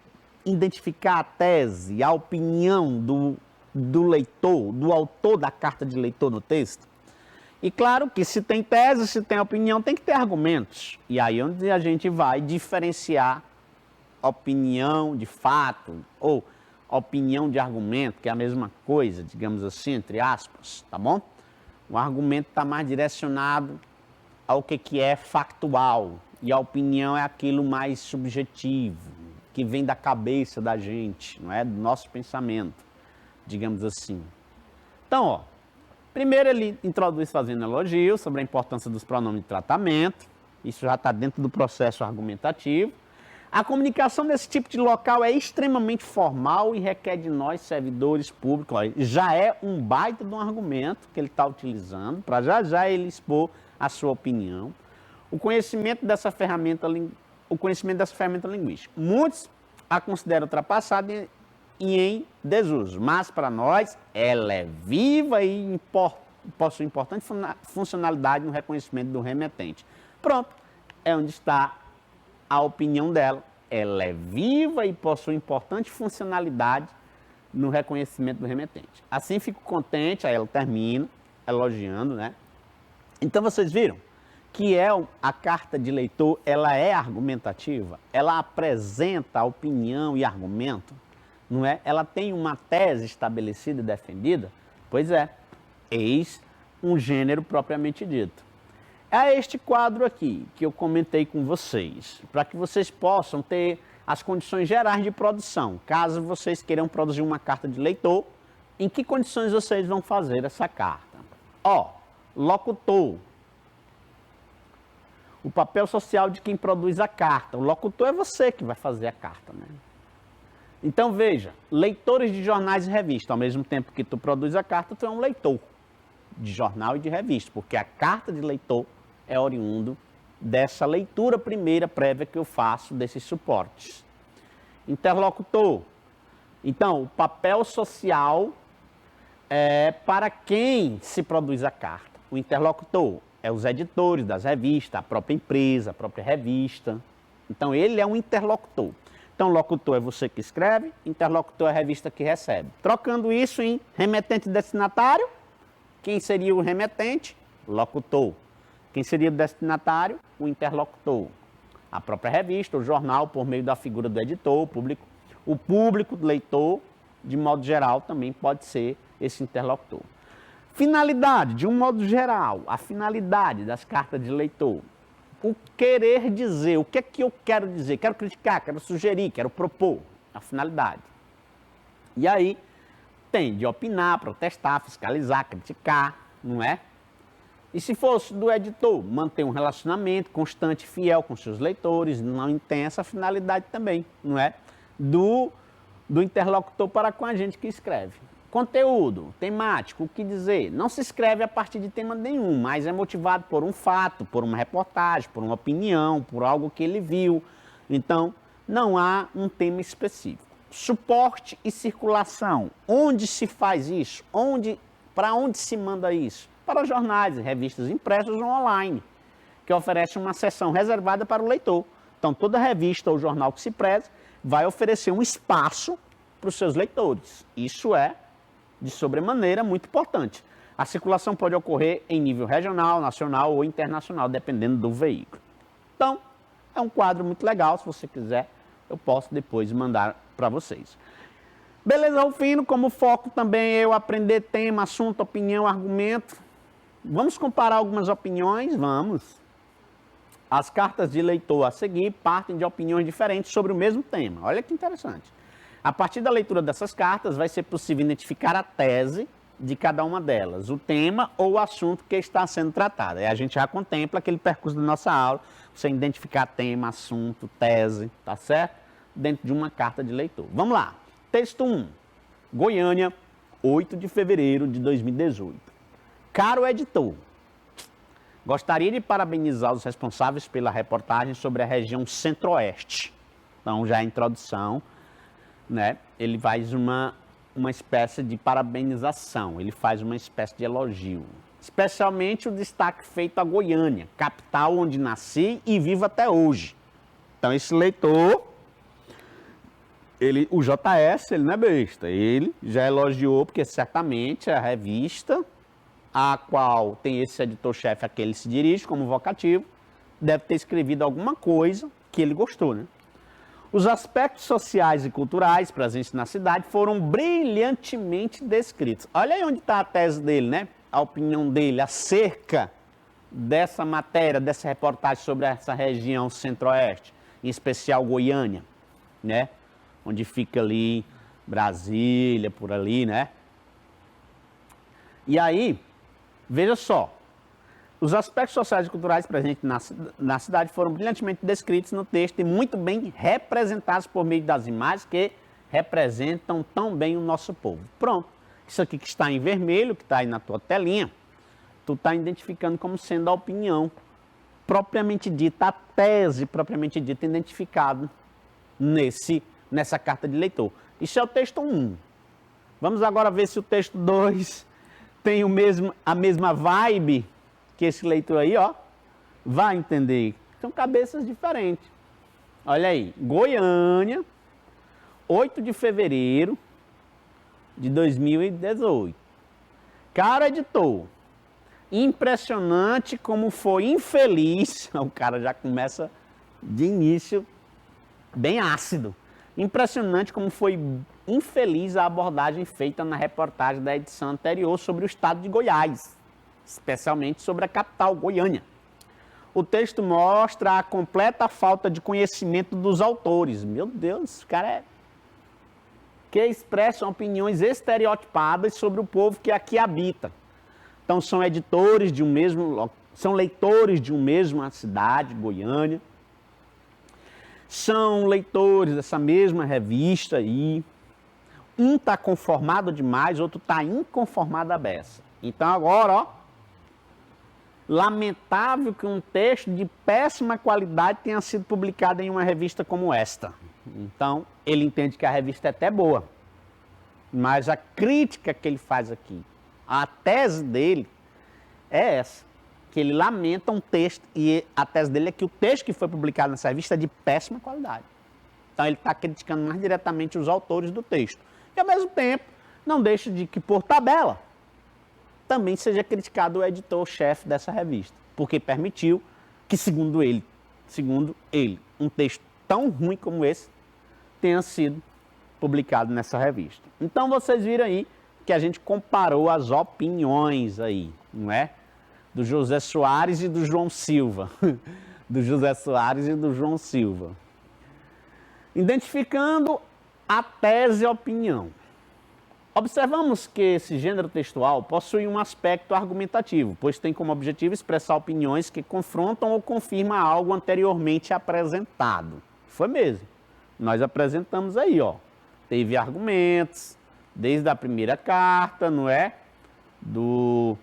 Speaker 2: identificar a tese, a opinião do leitor, do autor da carta de leitor no texto? E claro que se tem tese, se tem opinião, tem que ter argumentos. E aí onde a gente vai diferenciar opinião de fato ou opinião de argumento, que é a mesma coisa, digamos assim, entre aspas, tá bom? O argumento está mais direcionado ao que é factual e a opinião é aquilo mais subjetivo, que vem da cabeça da gente, não é? Do nosso pensamento, digamos assim. Então, ó, primeiro ele introduz fazendo elogio sobre a importância dos pronomes de tratamento, isso já está dentro do processo argumentativo. A comunicação nesse tipo de local é extremamente formal e requer de nós, servidores públicos, ó, já é um baita de um argumento que ele está utilizando, para já ele expor a sua opinião. O conhecimento dessa ferramenta linguística. Muitos a consideram ultrapassada e em desuso, mas para nós ela é viva e possui importante funcionalidade no reconhecimento do remetente. Pronto, é onde está a opinião dela. Ela é viva e possui importante funcionalidade no reconhecimento do remetente. Assim fico contente, aí ela termina elogiando, né? Então vocês viram que a carta de leitor, ela é argumentativa, ela apresenta a opinião e argumento, não é? Ela tem uma tese estabelecida e defendida? Pois é, eis um gênero propriamente dito. É este quadro aqui que eu comentei com vocês, para que vocês possam ter as condições gerais de produção. Caso vocês queiram produzir uma carta de leitor, em que condições vocês vão fazer essa carta? Ó, locutor. O papel social de quem produz a carta. O locutor é você que vai fazer a carta, né? Então veja, leitores de jornais e revistas, ao mesmo tempo que tu produz a carta, tu é um leitor de jornal e de revista, porque a carta de leitor é oriundo dessa leitura primeira prévia que eu faço desses suportes. Interlocutor. Então, o papel social é para quem se produz a carta. O interlocutor é os editores das revistas, a própria empresa, a própria revista. Então, ele é um interlocutor. Então, locutor é você que escreve, interlocutor é a revista que recebe. Trocando isso em remetente e destinatário, quem seria o remetente? locutor. Quem seria o destinatário? O interlocutor. A própria revista, o jornal, por meio da figura do editor, o público, do leitor, de modo geral, também pode ser esse interlocutor. Finalidade, de um modo geral, a finalidade das cartas de leitor. O querer dizer, o que é que eu quero dizer? Quero criticar, quero sugerir, quero propor. A finalidade. E aí, tem de opinar, protestar, fiscalizar, criticar, não é? E se fosse do editor, manter um relacionamento constante e fiel com seus leitores, não tem essa finalidade também, não é? Do interlocutor para com a gente que escreve. Conteúdo, temático, o que dizer? Não se escreve a partir de tema nenhum, mas é motivado por um fato, por uma reportagem, por uma opinião, por algo que ele viu. Então, não há um tema específico. Suporte e circulação. Onde se faz isso? Para onde se manda isso? Para jornais e revistas impressas ou online, que oferecem uma seção reservada para o leitor. Então, toda revista ou jornal que se preze vai oferecer um espaço para os seus leitores. Isso é, de sobremaneira, muito importante. A circulação pode ocorrer em nível regional, nacional ou internacional, dependendo do veículo. Então, é um quadro muito legal. Se você quiser, eu posso depois mandar para vocês. Beleza, Rufino, como foco também eu aprender tema, assunto, opinião, argumento. Vamos comparar algumas opiniões? Vamos. As cartas de leitor a seguir partem de opiniões diferentes sobre o mesmo tema. Olha que interessante. A partir da leitura dessas cartas, vai ser possível identificar a tese de cada uma delas, o tema ou o assunto que está sendo tratado. Aí a gente já contempla aquele percurso da nossa aula, você identificar tema, assunto, tese, tá certo? Dentro de uma carta de leitor. Vamos lá. Texto 1. Goiânia, 8 de fevereiro de 2018. Caro editor, gostaria de parabenizar os responsáveis pela reportagem sobre a região Centro-Oeste. Então, já a introdução, né? Ele faz uma espécie de parabenização, ele faz uma espécie de elogio. Especialmente o destaque feito a Goiânia, capital onde nasci e vivo até hoje. Então, esse leitor, o JS, ele não é besta, ele já elogiou, porque certamente a revista a qual tem esse editor-chefe a que ele se dirige como vocativo, deve ter escrevido alguma coisa que ele gostou, né? Os aspectos sociais e culturais presentes na cidade foram brilhantemente descritos. Olha aí onde está a tese dele, né? A opinião dele acerca dessa matéria, dessa reportagem sobre essa região Centro-Oeste, em especial Goiânia, né? Onde fica ali Brasília, por ali, né? E aí, veja só, os aspectos sociais e culturais presentes na cidade foram brilhantemente descritos no texto e muito bem representados por meio das imagens que representam tão bem o nosso povo. Pronto, isso aqui que está em vermelho, que está aí na tua telinha, tu está identificando como sendo a opinião propriamente dita, a tese propriamente dita, identificado nessa carta de leitor. Isso é o texto 1. Vamos agora ver se o texto 2... tem a mesma vibe que esse leitor aí, ó, vai entender. São cabeças diferentes. Olha aí, Goiânia, 8 de fevereiro de 2018. Caro editor, impressionante como foi infeliz, o cara já começa de início bem ácido. Impressionante como foi infeliz a abordagem feita na reportagem da edição anterior sobre o estado de Goiás, especialmente sobre a capital, Goiânia. O texto mostra a completa falta de conhecimento dos autores. Meu Deus, que expressam opiniões estereotipadas sobre o povo que aqui habita. Então são leitores de uma mesma cidade, Goiânia. São leitores dessa mesma revista aí. Um está conformado demais, outro está inconformado à beça. Então agora, ó, lamentável que um texto de péssima qualidade tenha sido publicado em uma revista como esta. Então, ele entende que a revista é até boa, mas a crítica que ele faz aqui, a tese dele é essa. Que ele lamenta um texto, e a tese dele é que o texto que foi publicado nessa revista é de péssima qualidade. Então ele está criticando mais diretamente os autores do texto. E ao mesmo tempo, não deixa de que, por tabela, também seja criticado o editor-chefe dessa revista, porque permitiu que, segundo ele, um texto tão ruim como esse tenha sido publicado nessa revista. Então vocês viram aí que a gente comparou as opiniões aí, não é? Do José Soares e do João Silva. Do José Soares e do João Silva. Identificando a tese e a opinião. Observamos que esse gênero textual possui um aspecto argumentativo, pois tem como objetivo expressar opiniões que confrontam ou confirmam algo anteriormente apresentado. Foi mesmo. Nós apresentamos aí, ó. Teve argumentos, desde a primeira carta, não é? Do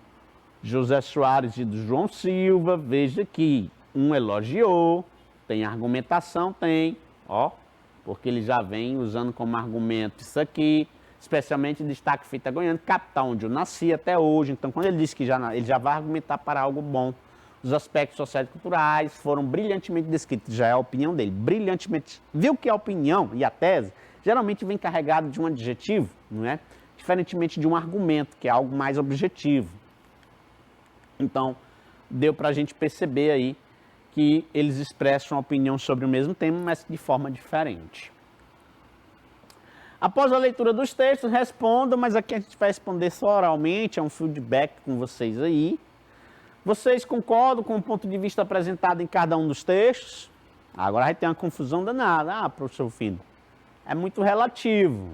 Speaker 2: José Soares e do João Silva. Veja que um elogiou, tem argumentação, tem, ó. Porque ele já vem usando como argumento isso aqui, especialmente destaque feita Goiânia, capital onde eu nasci até hoje. Então, quando ele disse que ele já vai argumentar para algo bom, os aspectos sociais e culturais foram brilhantemente descritos, já é a opinião dele, brilhantemente. Viu que a opinião e a tese geralmente vem carregado de um adjetivo, não é? Diferentemente de um argumento, que é algo mais objetivo. Então, deu para a gente perceber aí que eles expressam uma opinião sobre o mesmo tema, mas de forma diferente. Após a leitura dos textos, respondam, mas aqui a gente vai responder só oralmente, é um feedback com vocês aí. Vocês concordam com o ponto de vista apresentado em cada um dos textos? Agora vai ter uma confusão danada. Ah, professor Fino, é muito relativo,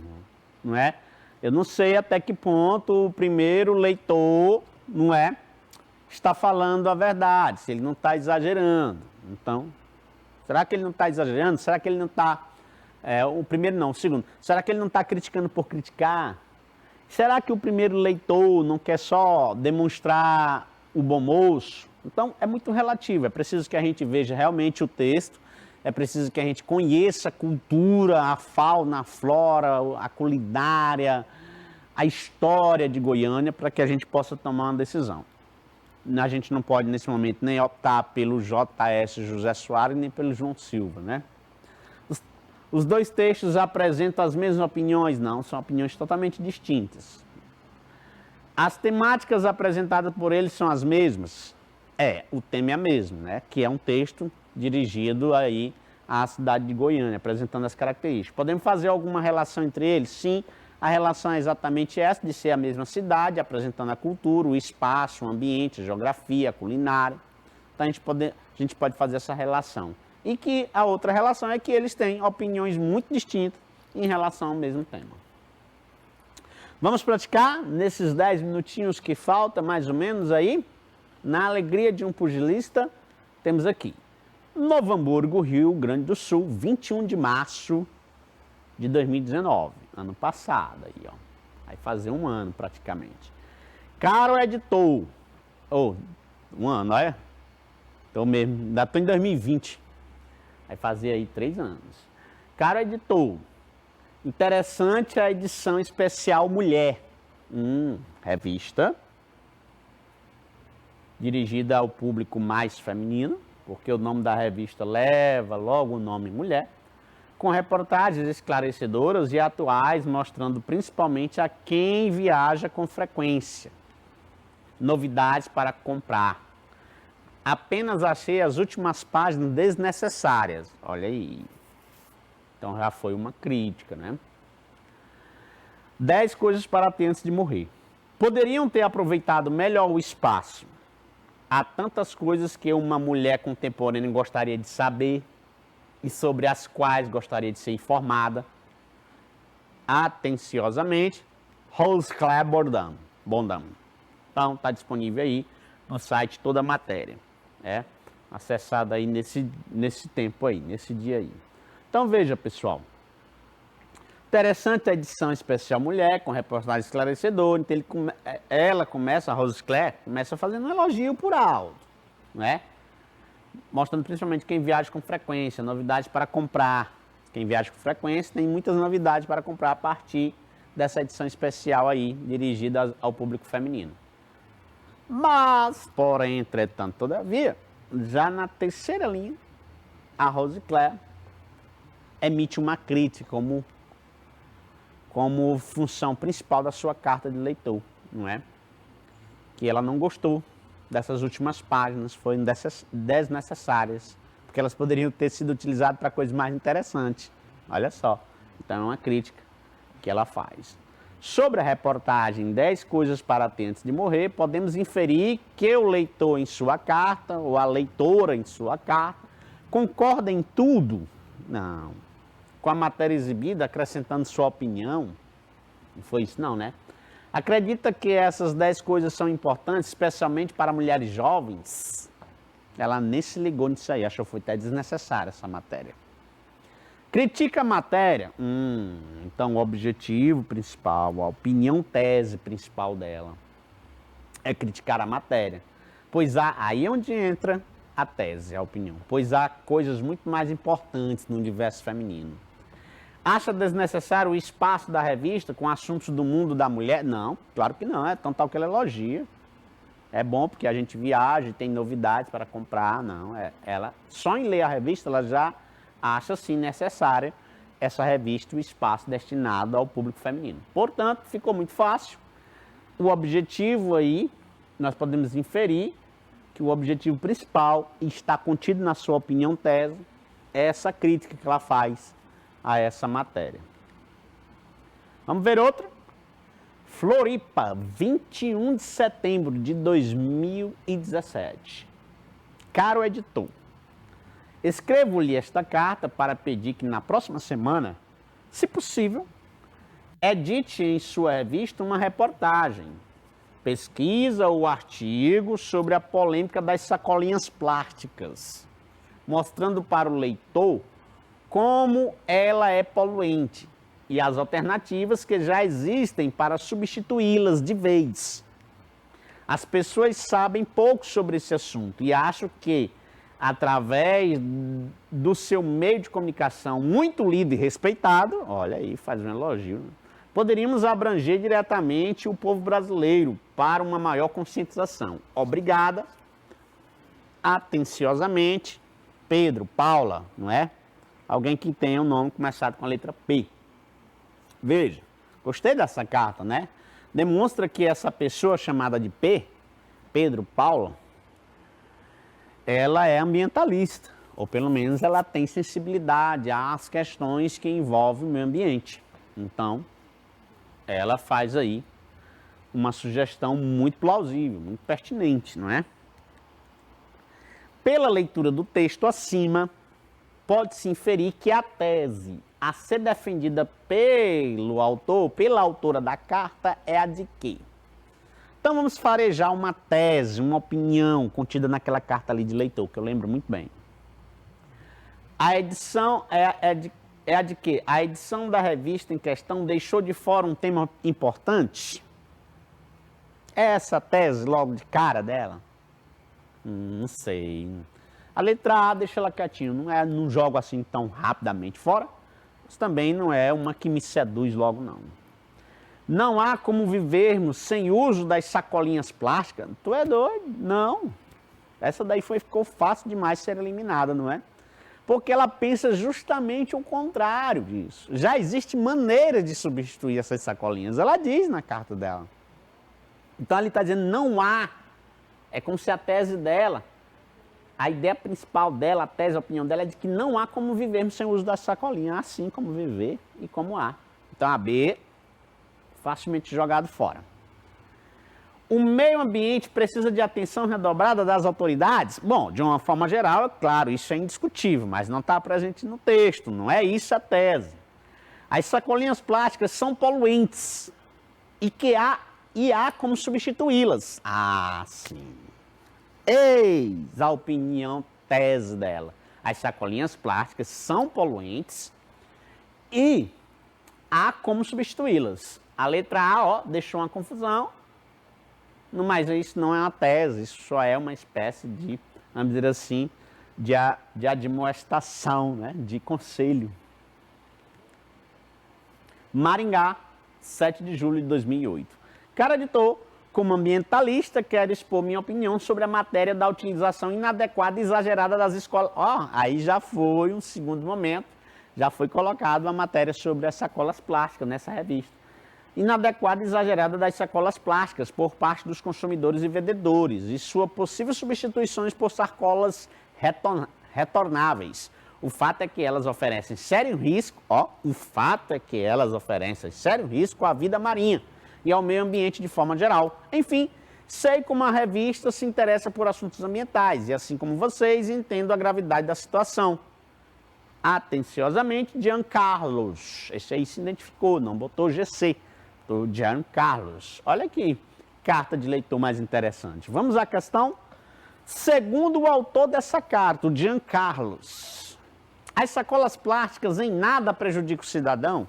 Speaker 2: não é? Eu não sei até que ponto o primeiro leitor, não é, está falando a verdade, se ele não está exagerando. Então, será que ele não está exagerando? Será que ele não está... o primeiro não, o segundo. Será que ele não está criticando por criticar? Será que o primeiro leitor não quer só demonstrar o bom moço? Então, é muito relativo. É preciso que a gente veja realmente o texto, é preciso que a gente conheça a cultura, a fauna, a flora, a culinária, a história de Goiânia, para que a gente possa tomar uma decisão. A gente não pode, nesse momento, nem optar pelo J.S. José Soares, nem pelo João Silva, né? Os dois textos apresentam as mesmas opiniões? Não, são opiniões totalmente distintas. As temáticas apresentadas por eles são as mesmas? O tema é o mesmo, né? Que é um texto dirigido aí à cidade de Goiânia, apresentando as características. Podemos fazer alguma relação entre eles? Sim, a relação é exatamente essa, de ser a mesma cidade, apresentando a cultura, o espaço, o ambiente, a geografia, a culinária. Então a gente pode fazer essa relação. E que a outra relação é que eles têm opiniões muito distintas em relação ao mesmo tema. Vamos praticar nesses 10 minutinhos que falta, mais ou menos aí? Na alegria de um pugilista, temos aqui. Novo Hamburgo, Rio Grande do Sul, 21 de março de 2019. Ano passado aí, ó. Vai fazer um ano praticamente. Caro editor. Um ano, olha. Tô mesmo, ainda tô em 2020. Vai fazer aí 3 anos. Caro editor, interessante a edição especial Mulher. Revista dirigida ao público mais feminino, porque o nome da revista leva logo o nome Mulher, com reportagens esclarecedoras e atuais, mostrando principalmente a quem viaja com frequência. Novidades para comprar. Apenas achei as últimas páginas desnecessárias. Olha aí. Então já foi uma crítica, né? 10 coisas para ter antes de morrer. Poderiam ter aproveitado melhor o espaço. Há tantas coisas que uma mulher contemporânea gostaria de saber e sobre as quais gostaria de ser informada. Atenciosamente, Rose Claire Bondam. Então, está disponível aí no site toda a matéria. Acessada aí nesse tempo aí, nesse dia aí. Então, veja, pessoal. Interessante a edição especial Mulher, com reportagem esclarecedora. Então ela começa, a Rose Claire, começa fazendo um elogio por alto, né? Mostrando principalmente quem viaja com frequência, novidades para comprar. Quem viaja com frequência tem muitas novidades para comprar a partir dessa edição especial aí, dirigida ao público feminino. Mas, porém, entretanto, todavia, já na terceira linha, a Rose Claire emite uma crítica como função principal da sua carta de leitor, não é? que ela não gostou dessas últimas páginas, foram desnecessárias, porque elas poderiam ter sido utilizadas para coisas mais interessantes. Olha só, então é uma crítica que ela faz. Sobre a reportagem 10 coisas para ter antes de morrer, podemos inferir que o leitor em sua carta, ou a leitora em sua carta, concorda em tudo? Não. Com a matéria exibida, acrescentando sua opinião? Não foi isso não, né? Acredita que essas 10 coisas são importantes, especialmente para mulheres jovens? Ela nem se ligou nisso aí, achou que foi até desnecessária essa matéria. Critica a matéria? Então o objetivo principal, a opinião tese principal dela é criticar a matéria. Pois aí é onde entra a tese, a opinião. Pois há coisas muito mais importantes no universo feminino. Acha desnecessário o espaço da revista com assuntos do mundo da mulher? Não, claro que não, é tão tal que ela elogia. É bom porque a gente viaja e tem novidades para comprar, não. Ela, só em ler a revista, ela já acha, sim, necessária essa revista, o espaço destinado ao público feminino. Portanto, ficou muito fácil. O objetivo aí, nós podemos inferir que o objetivo principal está contido na sua opinião tese, é essa crítica que ela faz a essa matéria. Vamos ver outra? Floripa, 21 de setembro de 2017. Caro editor, escrevo-lhe esta carta para pedir que na próxima semana, se possível, edite em sua revista uma reportagem, pesquisa ou artigo sobre a polêmica das sacolinhas plásticas, mostrando para o leitor como ela é poluente e as alternativas que já existem para substituí-las de vez. As pessoas sabem pouco sobre esse assunto e acham que, através do seu meio de comunicação muito lido e respeitado, olha aí, faz um elogio, né? Poderíamos abranger diretamente o povo brasileiro para uma maior conscientização. Obrigada, atenciosamente, Pedro, Paula, não é? Alguém que tenha o nome começado com a letra P. Veja, gostei dessa carta, né? Demonstra que essa pessoa chamada de P, Pedro, Paula, ela é ambientalista, ou pelo menos ela tem sensibilidade às questões que envolvem o meio ambiente. Então, ela faz aí uma sugestão muito plausível, muito pertinente, não é? Pela leitura do texto acima, pode-se inferir que a tese a ser defendida pelo autor, pela autora da carta, é a de quê? Então vamos farejar uma tese, uma opinião contida naquela carta ali de leitor, que eu lembro muito bem. A edição é a de quê? A edição da revista em questão deixou de fora um tema importante? É essa tese logo de cara dela? Não sei. A letra A deixa ela quietinha, não jogo assim tão rapidamente fora, mas também não é uma que me seduz logo não. Não há como vivermos sem uso das sacolinhas plásticas? Tu é doido? Não. Essa daí ficou fácil demais ser eliminada, não é? Porque ela pensa justamente o contrário disso. Já existe maneira de substituir essas sacolinhas. Ela diz na carta dela. Então ele está dizendo não há. É como se a tese dela, a ideia principal dela, a tese, a opinião dela é de que não há como vivermos sem o uso da sacolinha. Há sim como viver e como há. Então a B, facilmente jogado fora. O meio ambiente precisa de atenção redobrada das autoridades? Bom, de uma forma geral, é claro, isso é indiscutível, mas não está presente no texto, não é isso a tese. As sacolinhas plásticas são poluentes e há como substituí-las. Ah, sim. Eis a opinião tese dela. As sacolinhas plásticas são poluentes e há como substituí-las. A letra A, ó, deixou uma confusão, mas isso não é uma tese, isso só é uma espécie de, vamos dizer assim, de admoestação, né? De conselho. Maringá, 7 de julho de 2008. Caro editor, como ambientalista, quero expor minha opinião sobre a matéria da utilização inadequada e exagerada das escolas. Ó, aí já foi um segundo momento, já foi colocado a matéria sobre as sacolas plásticas nessa revista. inadequada e exagerada das sacolas plásticas por parte dos consumidores e vendedores e sua possível substituições por sacolas retornáveis. O fato é que elas oferecem sério risco, à vida marinha e ao meio ambiente de forma geral. Enfim, sei como a revista se interessa por assuntos ambientais e, assim como vocês, entendo a gravidade da situação. Atenciosamente, Giancarlos. Esse aí se identificou, não botou GC. Do Giancarlos. Olha que carta de leitor mais interessante. Vamos à questão? Segundo o autor dessa carta, o Giancarlos, as sacolas plásticas em nada prejudicam o cidadão?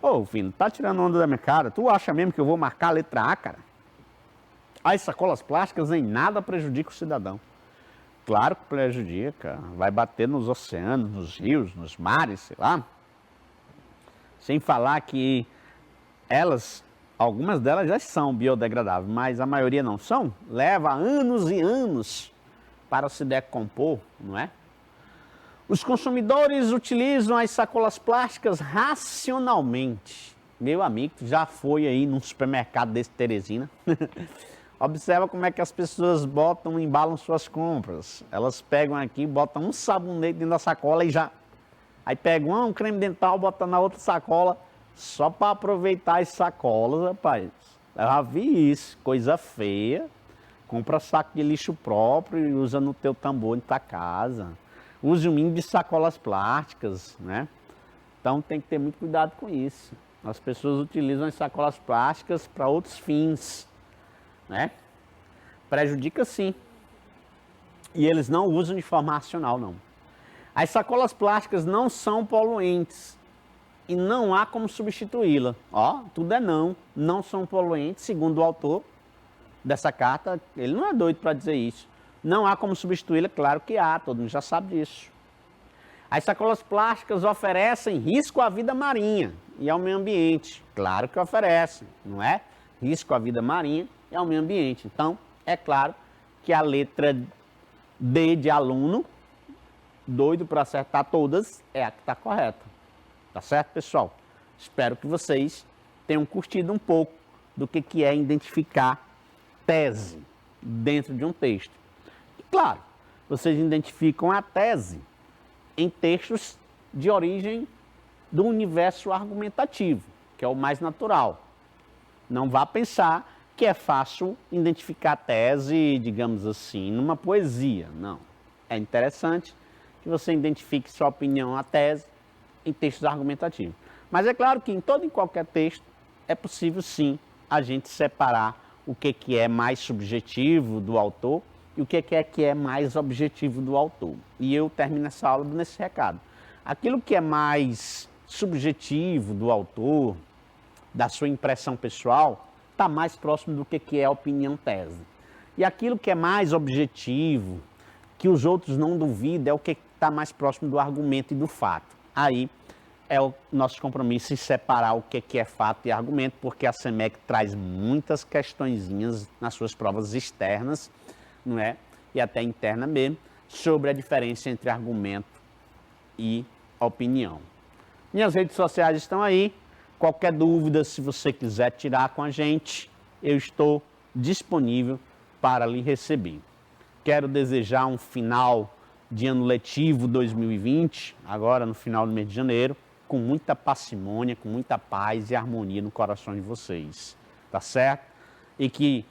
Speaker 2: Ô, filho, tá tirando onda da minha cara? Tu acha mesmo que eu vou marcar a letra A, cara? As sacolas plásticas em nada prejudicam o cidadão. Claro que prejudica. Vai bater nos oceanos, nos rios, nos mares, sei lá. Sem falar que algumas delas já são biodegradáveis, mas a maioria não são. Leva anos e anos para se decompor, não é? Os consumidores utilizam as sacolas plásticas racionalmente. Meu amigo, já foi aí num supermercado desse Teresina. Observa como é que as pessoas embalam suas compras. Elas pegam aqui, botam um sabonete dentro da sacola e já... Aí pegam um creme dental, botam na outra sacola, só para aproveitar as sacolas, rapaz. Eu já vi isso, coisa feia. Compra saco de lixo próprio e usa no teu tambor em tua casa. Use um mínimo de sacolas plásticas, né? Então tem que ter muito cuidado com isso. As pessoas utilizam as sacolas plásticas para outros fins, né? Prejudica sim. E eles não usam de forma racional, não. As sacolas plásticas não são poluentes e não há como substituí-la. Ó, tudo é não. Não são poluentes, segundo o autor dessa carta. Ele não é doido para dizer isso. Não há como substituí-la, claro que há, todo mundo já sabe disso. As sacolas plásticas oferecem risco à vida marinha e ao meio ambiente. Claro que oferecem, não é? Risco à vida marinha e ao meio ambiente. Então, é claro que a letra D de aluno, doido para acertar todas, é a que está correta. Tá certo, pessoal? Espero que vocês tenham curtido um pouco do que é identificar tese dentro de um texto. Claro, vocês identificam a tese em textos de origem do universo argumentativo, que é o mais natural. Não vá pensar que é fácil identificar a tese, digamos assim, numa poesia. Não. É interessante que você identifique sua opinião, a tese, em textos argumentativos. Mas é claro que em todo e qualquer texto é possível, sim, a gente separar o que é mais subjetivo do autor e o que é mais objetivo do autor. E eu termino essa aula nesse recado. Aquilo que é mais subjetivo do autor, da sua impressão pessoal, está mais próximo do que é a opinião tese. E aquilo que é mais objetivo, que os outros não duvidam, é o que está mais próximo do argumento e do fato. Aí é o nosso compromisso em separar o que é fato e argumento, porque a SEMEC traz muitas questõezinhas nas suas provas externas, não é? E até interna mesmo, sobre a diferença entre argumento e opinião. Minhas redes sociais estão aí. Qualquer dúvida, se você quiser tirar com a gente, eu estou disponível para lhe receber. Quero desejar um final de ano letivo 2020, agora no final do mês de janeiro, com muita parcimônia, com muita paz e harmonia no coração de vocês, tá certo? E que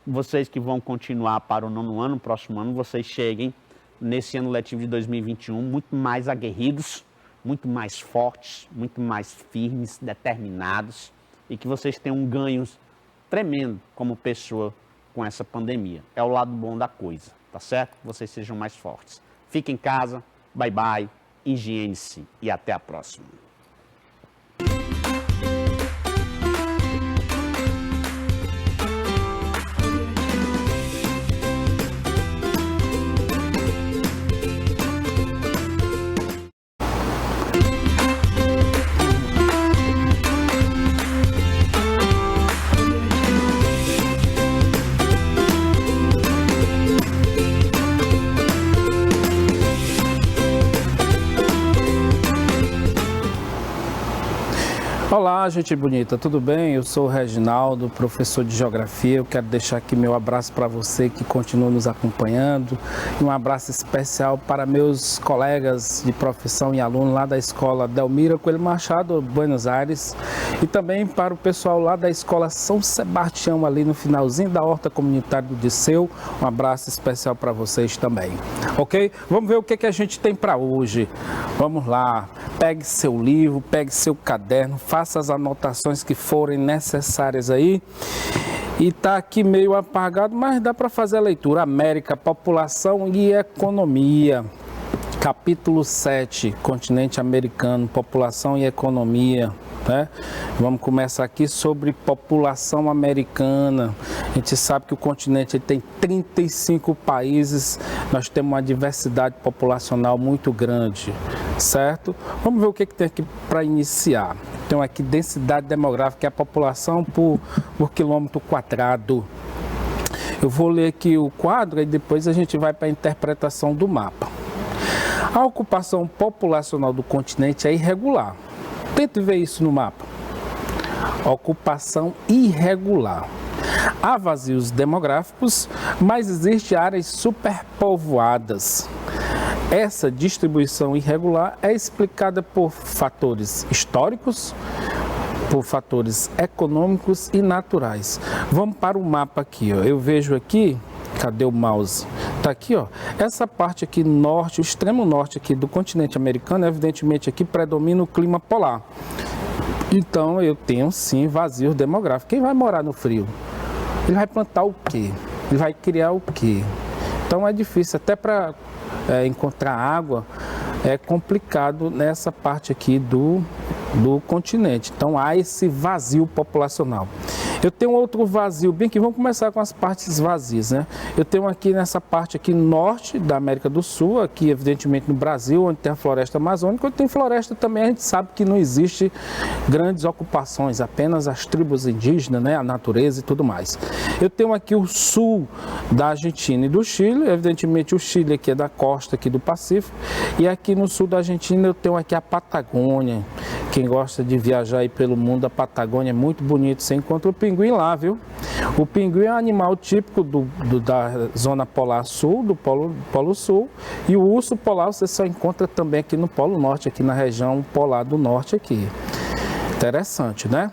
Speaker 2: vocês que vão continuar para o nono ano, próximo ano, vocês cheguem nesse ano letivo de 2021 muito mais aguerridos, muito mais fortes, muito mais firmes, determinados e que vocês tenham um ganho tremendo como pessoa com essa pandemia. É o lado bom da coisa, tá certo? Que vocês sejam mais fortes. Fiquem em casa, bye bye, higiene-se e até a próxima.
Speaker 3: Olá, gente bonita, tudo bem? Eu sou o Reginaldo, professor de Geografia. Eu quero deixar aqui meu abraço para você que continua nos acompanhando e um abraço especial para meus colegas de profissão e alunos lá da Escola Delmira Coelho Machado, Buenos Aires, e também para o pessoal lá da Escola São Sebastião, ali no finalzinho da Horta Comunitária do Disseu. Um abraço especial para vocês também, ok? Vamos ver o que a gente tem para hoje. Vamos lá, pegue seu livro, pegue seu caderno, faça as anotações que forem necessárias aí. E tá aqui meio apagado, mas dá para fazer a leitura. América, população e economia. Capítulo 7, continente americano, população e economia. Né? Vamos começar aqui sobre população americana. A gente sabe que o continente tem 35 países, nós temos uma diversidade populacional muito grande, certo? Vamos ver o que tem aqui para iniciar. Tem aqui densidade demográfica, que é a população por quilômetro quadrado. Eu vou ler aqui o quadro e depois a gente vai para a interpretação do mapa. A ocupação populacional do continente é irregular. Tente ver isso no mapa. Ocupação irregular. Há vazios demográficos, mas existem áreas superpovoadas. Essa distribuição irregular é explicada por fatores históricos, por fatores econômicos e naturais. Vamos para o mapa aqui, ó. Eu vejo aqui, cadê o mouse? Tá aqui, ó. Essa parte aqui norte, o extremo norte aqui do continente americano, evidentemente aqui predomina o clima polar. Então eu tenho sim vazio demográfico. Quem vai morar no frio? Ele vai plantar o quê? Ele vai criar o quê? Então é difícil, até para encontrar água é complicado nessa parte aqui do continente. Então há esse vazio populacional. Eu tenho outro vazio, bem que vamos começar com as partes vazias, né? Eu tenho aqui nessa parte aqui norte da América do Sul, aqui evidentemente no Brasil, onde tem a floresta amazônica, onde tem floresta também, a gente sabe que não existe grandes ocupações, apenas as tribos indígenas, né? A natureza e tudo mais. Eu tenho aqui o sul da Argentina e do Chile, evidentemente o Chile aqui é da costa aqui do Pacífico, e aqui no sul da Argentina eu tenho aqui a Patagônia. Quem gosta de viajar aí pelo mundo, a Patagônia é muito bonito, você encontra o pinguim lá, viu? O pinguim é um animal típico da zona polar sul, do polo sul, e o urso polar você só encontra também aqui no polo norte, aqui na região polar do norte aqui. Interessante, né?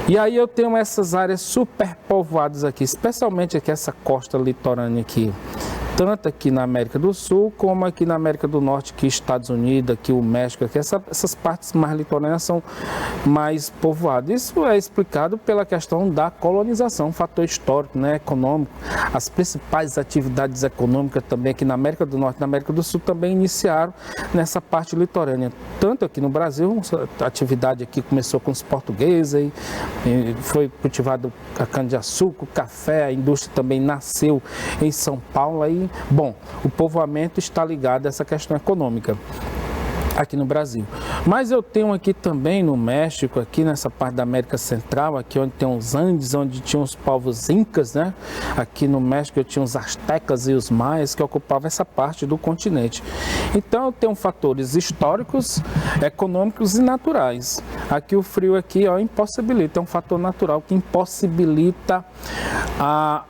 Speaker 3: E aí eu tenho essas áreas superpovoadas aqui, especialmente aqui essa costa litorânea aqui. Tanto aqui na América do Sul, como aqui na América do Norte, aqui Estados Unidos, aqui o México, aqui essas partes mais litorâneas são mais povoadas. Isso é explicado pela questão da colonização, um fator histórico, né, econômico. As principais atividades econômicas também aqui na América do Norte e na América do Sul também iniciaram nessa parte litorânea. Tanto aqui no Brasil, a atividade aqui começou com os portugueses, e foi cultivado a cana-de-açúcar, o café, a indústria também nasceu em São Paulo, aí bom, o povoamento está ligado a essa questão econômica aqui no Brasil. Mas eu tenho aqui também no México, aqui nessa parte da América Central, aqui onde tem os Andes, onde tinham os povos incas, né? Aqui no México eu tinha os astecas e os maias que ocupavam essa parte do continente. Então eu tenho fatores históricos, econômicos e naturais. Aqui o frio aqui, ó, impossibilita, é um fator natural que impossibilita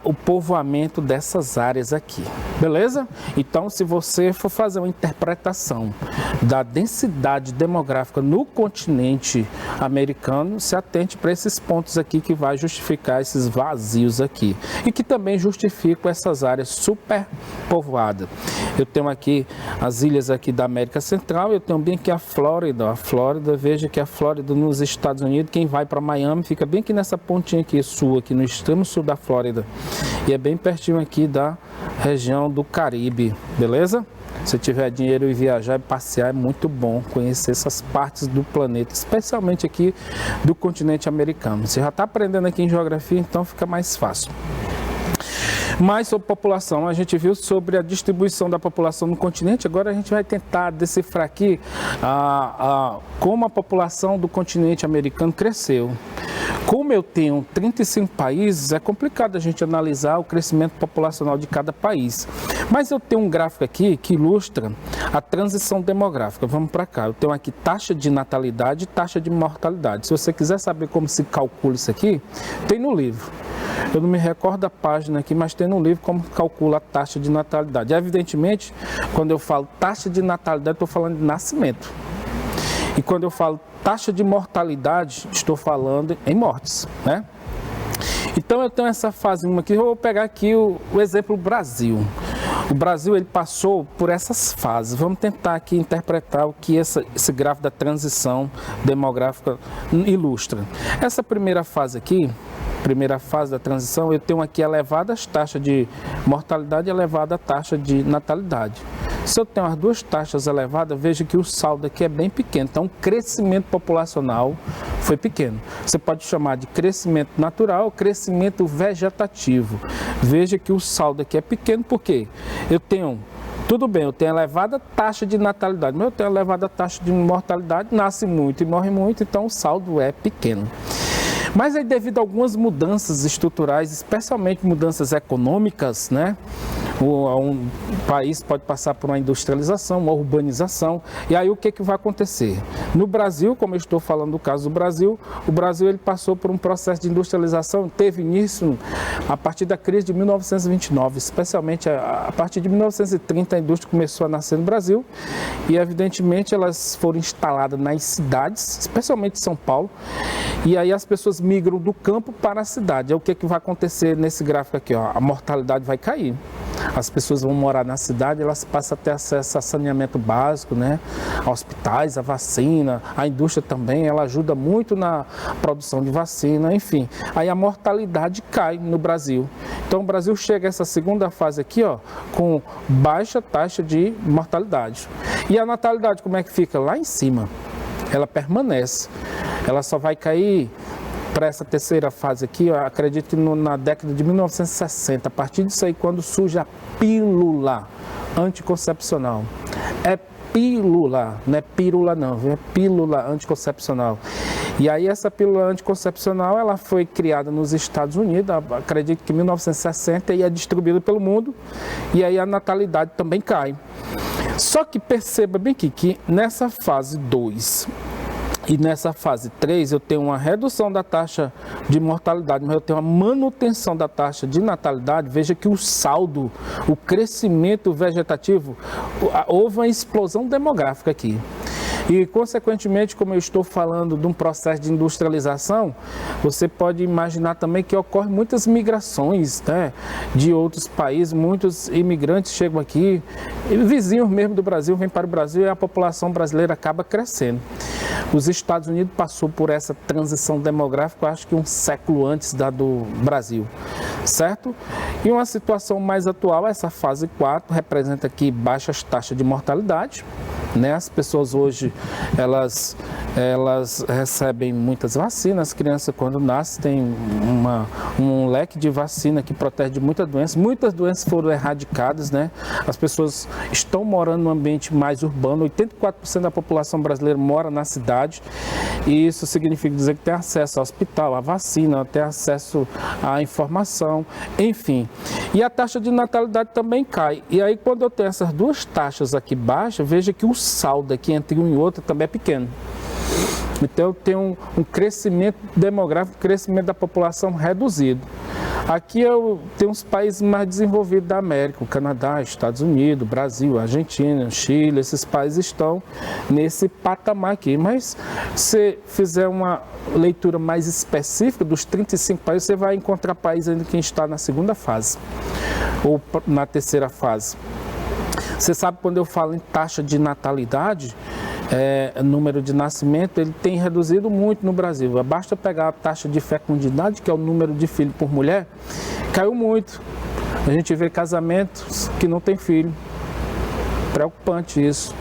Speaker 3: o povoamento dessas áreas aqui. Beleza? Então se você for fazer uma interpretação da densidade demográfica no continente americano, se atente para esses pontos aqui que vai justificar esses vazios aqui e que também justificam essas áreas superpovoadas. Eu tenho aqui as ilhas aqui da América Central, eu tenho bem aqui a Flórida, veja que a Flórida nos Estados Unidos, quem vai para Miami fica bem aqui nessa pontinha aqui sul, aqui no extremo sul da Flórida, e é bem pertinho aqui da região do Caribe, beleza? Se tiver dinheiro e viajar e passear, é muito bom conhecer essas partes do planeta, especialmente aqui do continente americano. Você já está aprendendo aqui em geografia, então fica mais fácil. Mais sobre população, a gente viu sobre a distribuição da população no continente, agora a gente vai tentar decifrar aqui como a população do continente americano cresceu. Como eu tenho 35 países, é complicado a gente analisar o crescimento populacional de cada país. Mas eu tenho um gráfico aqui que ilustra a transição demográfica. Vamos para cá. Eu tenho aqui taxa de natalidade e taxa de mortalidade. Se você quiser saber como se calcula isso aqui, tem no livro. Eu não me recordo da página aqui, mas tem no livro como calcula a taxa de natalidade. Evidentemente, quando eu falo taxa de natalidade, estou falando de nascimento. E quando eu falo taxa de mortalidade, estou falando em mortes, né? Então eu tenho essa fase 1 aqui, eu vou pegar aqui o exemplo Brasil. O Brasil ele passou por essas fases. Vamos tentar aqui interpretar o que esse gráfico da transição demográfica ilustra. Essa primeira fase aqui, primeira fase da transição, eu tenho aqui elevadas taxas de mortalidade e elevada taxa de natalidade. Se eu tenho as duas taxas elevadas, veja que o saldo aqui é bem pequeno. Então, o crescimento populacional foi pequeno. Você pode chamar de crescimento natural ou crescimento vegetativo. Veja que o saldo aqui é pequeno, porque eu tenho, tudo bem, eu tenho elevada taxa de natalidade, mas eu tenho elevada taxa de mortalidade, nasce muito e morre muito, então o saldo é pequeno. Mas aí, devido a algumas mudanças estruturais, especialmente mudanças econômicas, né? Um país pode passar por uma industrialização, uma urbanização, e aí o que vai acontecer? No Brasil, como eu estou falando do caso do Brasil, o Brasil ele passou por um processo de industrialização, teve início a partir da crise de 1929, especialmente a partir de 1930 a indústria começou a nascer no Brasil, e evidentemente elas foram instaladas nas cidades, especialmente São Paulo, e aí as pessoas migram do campo para a cidade. É o que vai acontecer nesse gráfico aqui, ó, a mortalidade vai cair. As pessoas vão morar na cidade, elas passam a ter acesso a saneamento básico, né? A hospitais, a vacina, a indústria também, ela ajuda muito na produção de vacina, enfim. Aí a mortalidade cai no Brasil. Então o Brasil chega a essa segunda fase aqui, ó, com baixa taxa de mortalidade. E a natalidade como é que fica? Lá em cima. Ela permanece. Ela só vai cair para essa terceira fase aqui, eu acredito que na década de 1960, a partir disso aí, quando surge a pílula anticoncepcional. É pílula, não é pílula não, é pílula anticoncepcional. E aí essa pílula anticoncepcional, ela foi criada nos Estados Unidos, acredito que em 1960, e é distribuída pelo mundo, e aí a natalidade também cai. Só que perceba bem que nessa fase 2, e nessa fase 3 eu tenho uma redução da taxa de mortalidade, mas eu tenho uma manutenção da taxa de natalidade. Veja que o saldo, o crescimento vegetativo, houve uma explosão demográfica aqui. E, consequentemente, como eu estou falando de um processo de industrialização, você pode imaginar também que ocorrem muitas migrações, né, de outros países, muitos imigrantes chegam aqui, e vizinhos mesmo do Brasil vêm para o Brasil e a população brasileira acaba crescendo. Os Estados Unidos passou por essa transição demográfica, acho que um século antes da do Brasil, certo? E uma situação mais atual, essa fase 4, representa aqui baixas taxas de mortalidade, né? As pessoas hoje, elas recebem muitas vacinas, as crianças quando nascem têm um leque de vacina que protege de muitas doenças foram erradicadas, né? As pessoas estão morando num ambiente mais urbano, 84% da população brasileira mora na cidade, e isso significa dizer que tem acesso ao hospital, à vacina, tem acesso à informação, enfim. E a taxa de natalidade também cai, e aí quando eu tenho essas duas taxas aqui baixas, veja que o saldo aqui entre um e outro também é pequeno. Então eu tenho um crescimento demográfico, crescimento da população reduzido. Aqui eu tenho os países mais desenvolvidos da América, o Canadá, Estados Unidos, Brasil, Argentina, Chile, esses países estão nesse patamar aqui. Mas se fizer uma leitura mais específica dos 35 países, você vai encontrar países ainda que está na segunda fase ou na terceira fase. Você sabe, quando eu falo em taxa de natalidade, número de nascimento, ele tem reduzido muito no Brasil. Basta pegar a taxa de fecundidade, que é o número de filhos por mulher, caiu muito. A gente vê casamentos que não tem filho. Preocupante isso.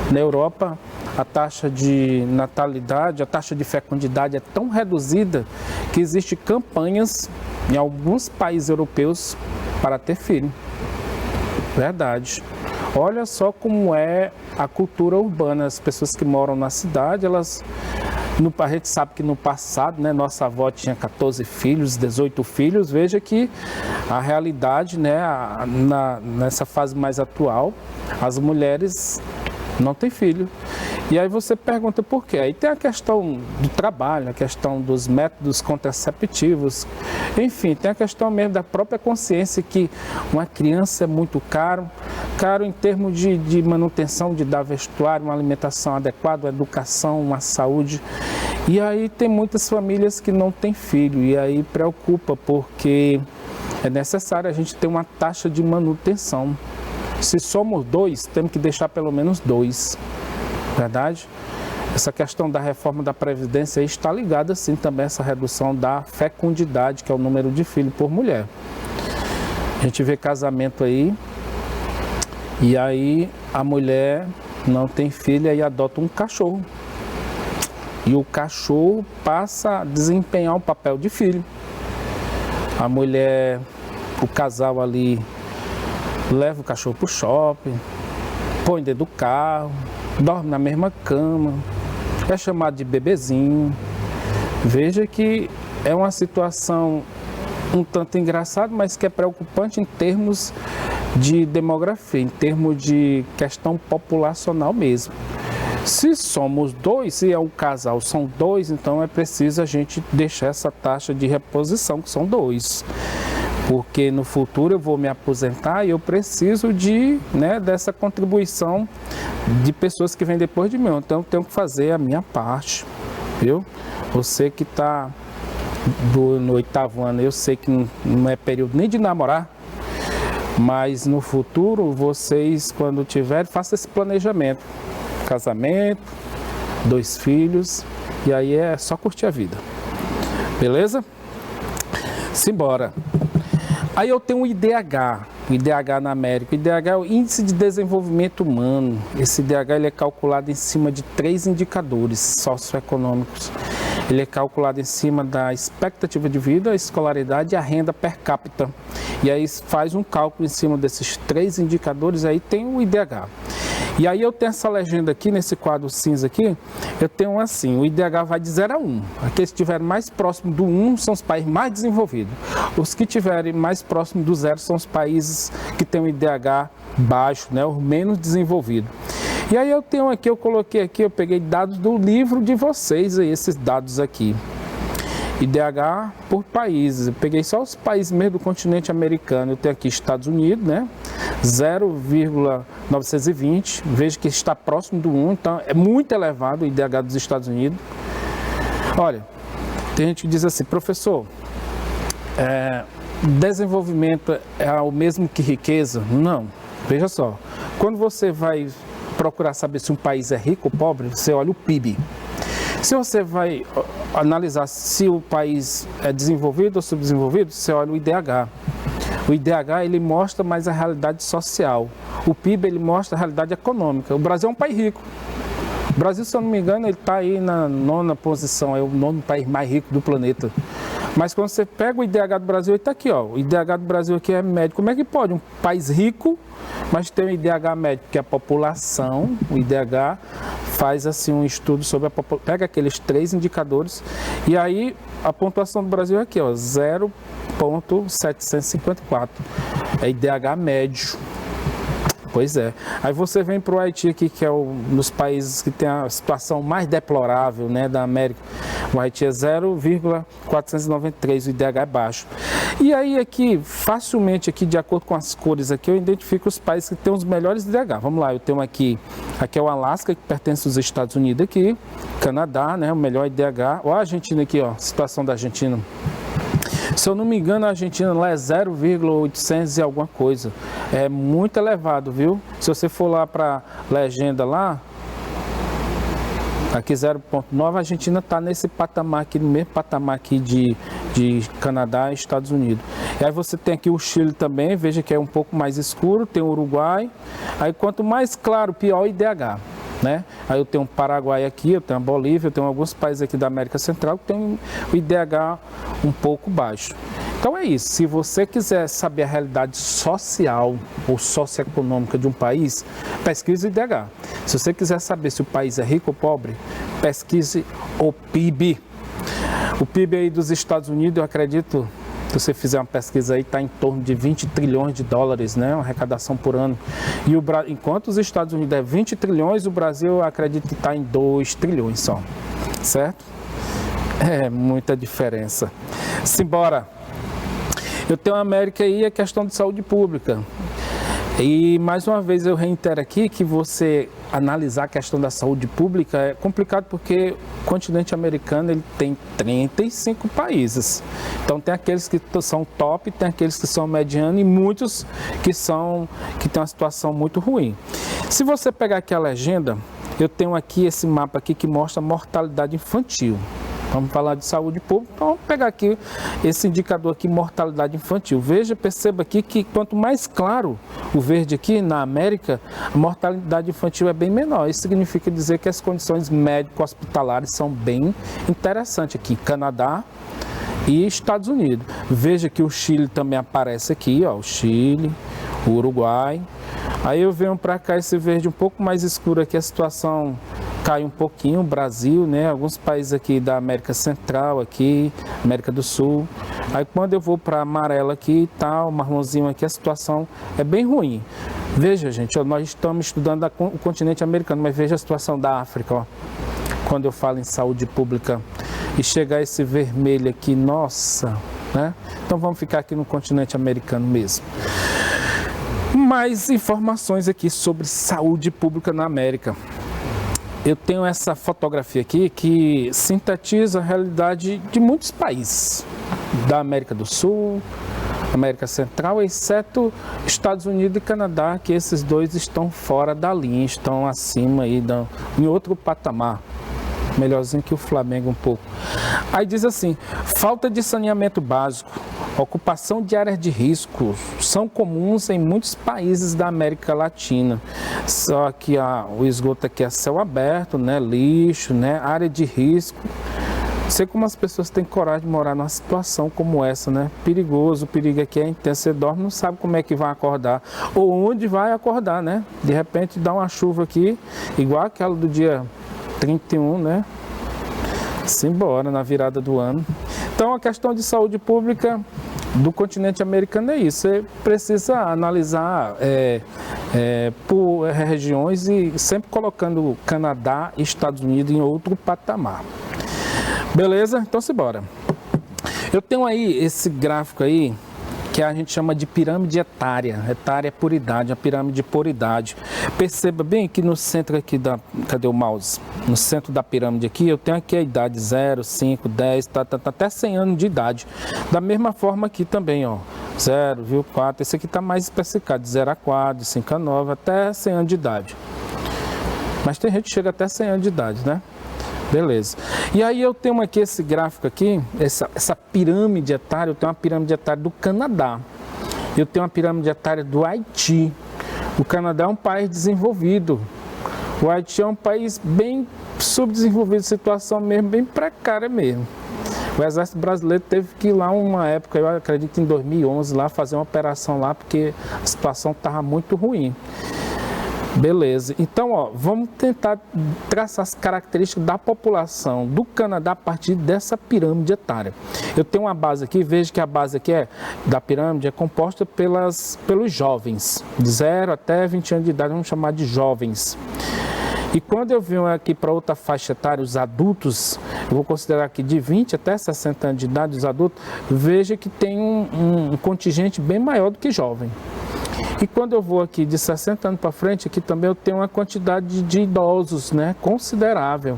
Speaker 3: Na Europa, a taxa de natalidade, a taxa de fecundidade é tão reduzida que existem campanhas em alguns países europeus para ter filho. Verdade. Olha só como é a cultura urbana. As pessoas que moram na cidade, elas A gente sabe que no passado, né, nossa avó tinha 14 filhos, 18 filhos. Veja que a realidade, né, nessa fase mais atual, as mulheres não têm filho. E aí você pergunta por quê? Aí tem a questão do trabalho, a questão dos métodos contraceptivos, enfim, tem a questão mesmo da própria consciência que uma criança é muito caro em termos de manutenção, de dar vestuário, uma alimentação adequada, uma educação, uma saúde. E aí tem muitas famílias que não têm filho e aí preocupa porque é necessário a gente ter uma taxa de manutenção. Se somos 2, temos que deixar pelo menos 2, verdade? Essa questão da reforma da Previdência está ligada sim também a essa redução da fecundidade, que é o número de filhos por mulher. A gente vê casamento aí, e aí a mulher não tem filho e adota um cachorro. E o cachorro passa a desempenhar o papel de filho. A mulher, o casal ali, leva o cachorro para o shopping, põe dentro do carro, dorme na mesma cama, é chamado de bebezinho. Veja que é uma situação um tanto engraçada, mas que é preocupante em termos de demografia, em termos de questão populacional mesmo. Se somos 2, se é um casal, são 2, então é preciso a gente deixar essa taxa de reposição, que são 2. Porque no futuro eu vou me aposentar e eu preciso dessa contribuição de pessoas que vêm depois de mim. Então eu tenho que fazer a minha parte, viu? Você que está no 8º ano, eu sei que não é período nem de namorar, mas no futuro vocês, quando tiverem, façam esse planejamento. Casamento, 2 filhos, e aí é só curtir a vida. Beleza? Simbora. Aí eu tenho o IDH na América. O IDH é o Índice de Desenvolvimento Humano. Esse IDH ele é calculado em cima de 3 indicadores socioeconômicos. Ele é calculado em cima da expectativa de vida, a escolaridade e a renda per capita. E aí faz um cálculo em cima desses 3 indicadores, aí tem o IDH. E aí eu tenho essa legenda aqui, nesse quadro cinza aqui, eu tenho assim, o IDH vai de 0 a 1. Aqueles que estiverem mais próximo do 1 são os países mais desenvolvidos. Os que estiverem mais próximo do 0 são os países que têm um IDH baixo, né, o menos desenvolvido. E aí eu tenho aqui, eu coloquei aqui, eu peguei dados do livro de vocês, aí, esses dados aqui. IDH por países, eu peguei só os países mesmo do continente americano. Eu tenho aqui Estados Unidos, né, 0,920, veja que está próximo do 1, então é muito elevado o IDH dos Estados Unidos. Olha, tem gente que diz assim, professor, desenvolvimento é o mesmo que riqueza? Não, veja só, quando você vai procurar saber se um país é rico ou pobre, você olha o PIB. Se você vai analisar se o país é desenvolvido ou subdesenvolvido, você olha o IDH. O IDH ele mostra mais a realidade social. O PIB ele mostra a realidade econômica. O Brasil é um país rico. O Brasil, se eu não me engano, ele está aí na 9ª posição, é o 9º país mais rico do planeta. Mas quando você pega o IDH do Brasil, ele está aqui, ó. O IDH do Brasil aqui é médio. Como é que pode um país rico, mas ter um IDH médio? Porque a população, o IDH, faz assim um estudo sobre a população, pega aqueles 3 indicadores e aí a pontuação do Brasil é aqui, ó, 0,754. É IDH médio. Pois é. Aí você vem para o Haiti aqui, que é um dos países que tem a situação mais deplorável, né, da América. O Haiti é 0,493, o IDH é baixo. E aí aqui, facilmente aqui, de acordo com as cores aqui, eu identifico os países que têm os melhores IDH. Vamos lá, eu tenho aqui é o Alasca, que pertence aos Estados Unidos aqui, Canadá, né, o melhor IDH. Olha a Argentina aqui, ó, situação da Argentina. Se eu não me engano, a Argentina lá é 0,800 e alguma coisa. É muito elevado, viu? Se você for lá para a legenda lá, aqui 0,9, a Argentina está nesse patamar aqui, no mesmo patamar aqui de Canadá e Estados Unidos. E aí você tem aqui o Chile também, veja que é um pouco mais escuro, tem o Uruguai. Aí quanto mais claro, pior o IDH. Né? Aí eu tenho o Paraguai aqui, eu tenho a Bolívia, eu tenho alguns países aqui da América Central que tem o IDH um pouco baixo. Então é isso, se você quiser saber a realidade social ou socioeconômica de um país, pesquise o IDH. Se você quiser saber se o país é rico ou pobre, pesquise o PIB. O PIB aí dos Estados Unidos, eu acredito, se você fizer uma pesquisa aí, está em torno de 20 trilhões de dólares, né? Uma arrecadação por ano. E enquanto os Estados Unidos é 20 trilhões, o Brasil, eu acredito que está em 2 trilhões só, certo? É muita diferença. Simbora! Eu tenho a América aí, a questão de saúde pública. E mais uma vez eu reitero aqui que você analisar a questão da saúde pública é complicado porque o continente americano ele tem 35 países. Então tem aqueles que são top, tem aqueles que são mediano e muitos que têm uma situação muito ruim. Se você pegar aqui a legenda, eu tenho aqui esse mapa aqui que mostra a mortalidade infantil. Vamos falar de saúde pública, então vamos pegar aqui esse indicador aqui, mortalidade infantil. Veja, perceba aqui que quanto mais claro o verde aqui na América, a mortalidade infantil é bem menor. Isso significa dizer que as condições médico-hospitalares são bem interessantes aqui, Canadá e Estados Unidos. Veja que o Chile também aparece aqui, ó, o Chile, o Uruguai. Aí eu venho para cá esse verde um pouco mais escuro aqui, a situação cai um pouquinho, o Brasil, né? Alguns países aqui da América Central, aqui, América do Sul. Aí quando eu vou para amarelo aqui e tal, marronzinho aqui, a situação é bem ruim. Veja, gente, ó, nós estamos estudando o continente americano, mas veja a situação da África, ó. Quando eu falo em saúde pública e chegar esse vermelho aqui, nossa, né? Então vamos ficar aqui no continente americano mesmo. Mais informações aqui sobre saúde pública na América. Eu tenho essa fotografia aqui que sintetiza a realidade de muitos países da América do Sul, América Central, exceto Estados Unidos e Canadá, que esses dois estão fora da linha, estão acima aí, em outro patamar. Melhorzinho que o Flamengo um pouco. Aí diz assim, falta de saneamento básico, ocupação de áreas de risco são comuns em muitos países da América Latina. Só que o esgoto aqui é céu aberto, né, lixo, né, área de risco. Não sei como as pessoas têm coragem de morar numa situação como essa, né? Perigoso, o perigo aqui é intenso, você dorme, não sabe como é que vai acordar ou onde vai acordar, né? De repente dá uma chuva aqui, igual aquela do dia 31, né? Simbora, na virada do ano. Então, a questão de saúde pública do continente americano é isso. Você precisa analisar por regiões e sempre colocando Canadá e Estados Unidos em outro patamar. Beleza? Então, simbora. Eu tenho aí esse gráfico aí, que a gente chama de pirâmide etária. Etária é por idade, a pirâmide por idade. Perceba bem que no centro aqui cadê o mouse? No centro da pirâmide aqui, eu tenho aqui a idade 0, 5, 10, até 100 anos de idade. Da mesma forma aqui também, ó. 0, 4, esse aqui está mais especificado, de 0 a 4, de 5 a 9, até 100 anos de idade. Mas tem gente que chega até 100 anos de idade, né? Beleza. E aí eu tenho aqui esse gráfico aqui, essa pirâmide etária, eu tenho uma pirâmide etária do Canadá. Eu tenho uma pirâmide etária do Haiti. O Canadá é um país desenvolvido. O Haiti é um país bem subdesenvolvido, situação mesmo bem precária mesmo. O Exército Brasileiro teve que ir lá uma época, eu acredito em 2011, lá fazer uma operação lá, porque a situação estava muito ruim. Beleza, então ó, vamos tentar traçar as características da população do Canadá a partir dessa pirâmide etária. Eu tenho uma base aqui, veja que a base aqui da pirâmide é composta pelos jovens, de 0 até 20 anos de idade, vamos chamar de jovens. E quando eu venho aqui para outra faixa etária, os adultos, eu vou considerar aqui de 20 até 60 anos de idade, os adultos, veja que tem um contingente bem maior do que jovem. E quando eu vou aqui de 60 anos para frente, aqui também eu tenho uma quantidade de idosos, né, considerável,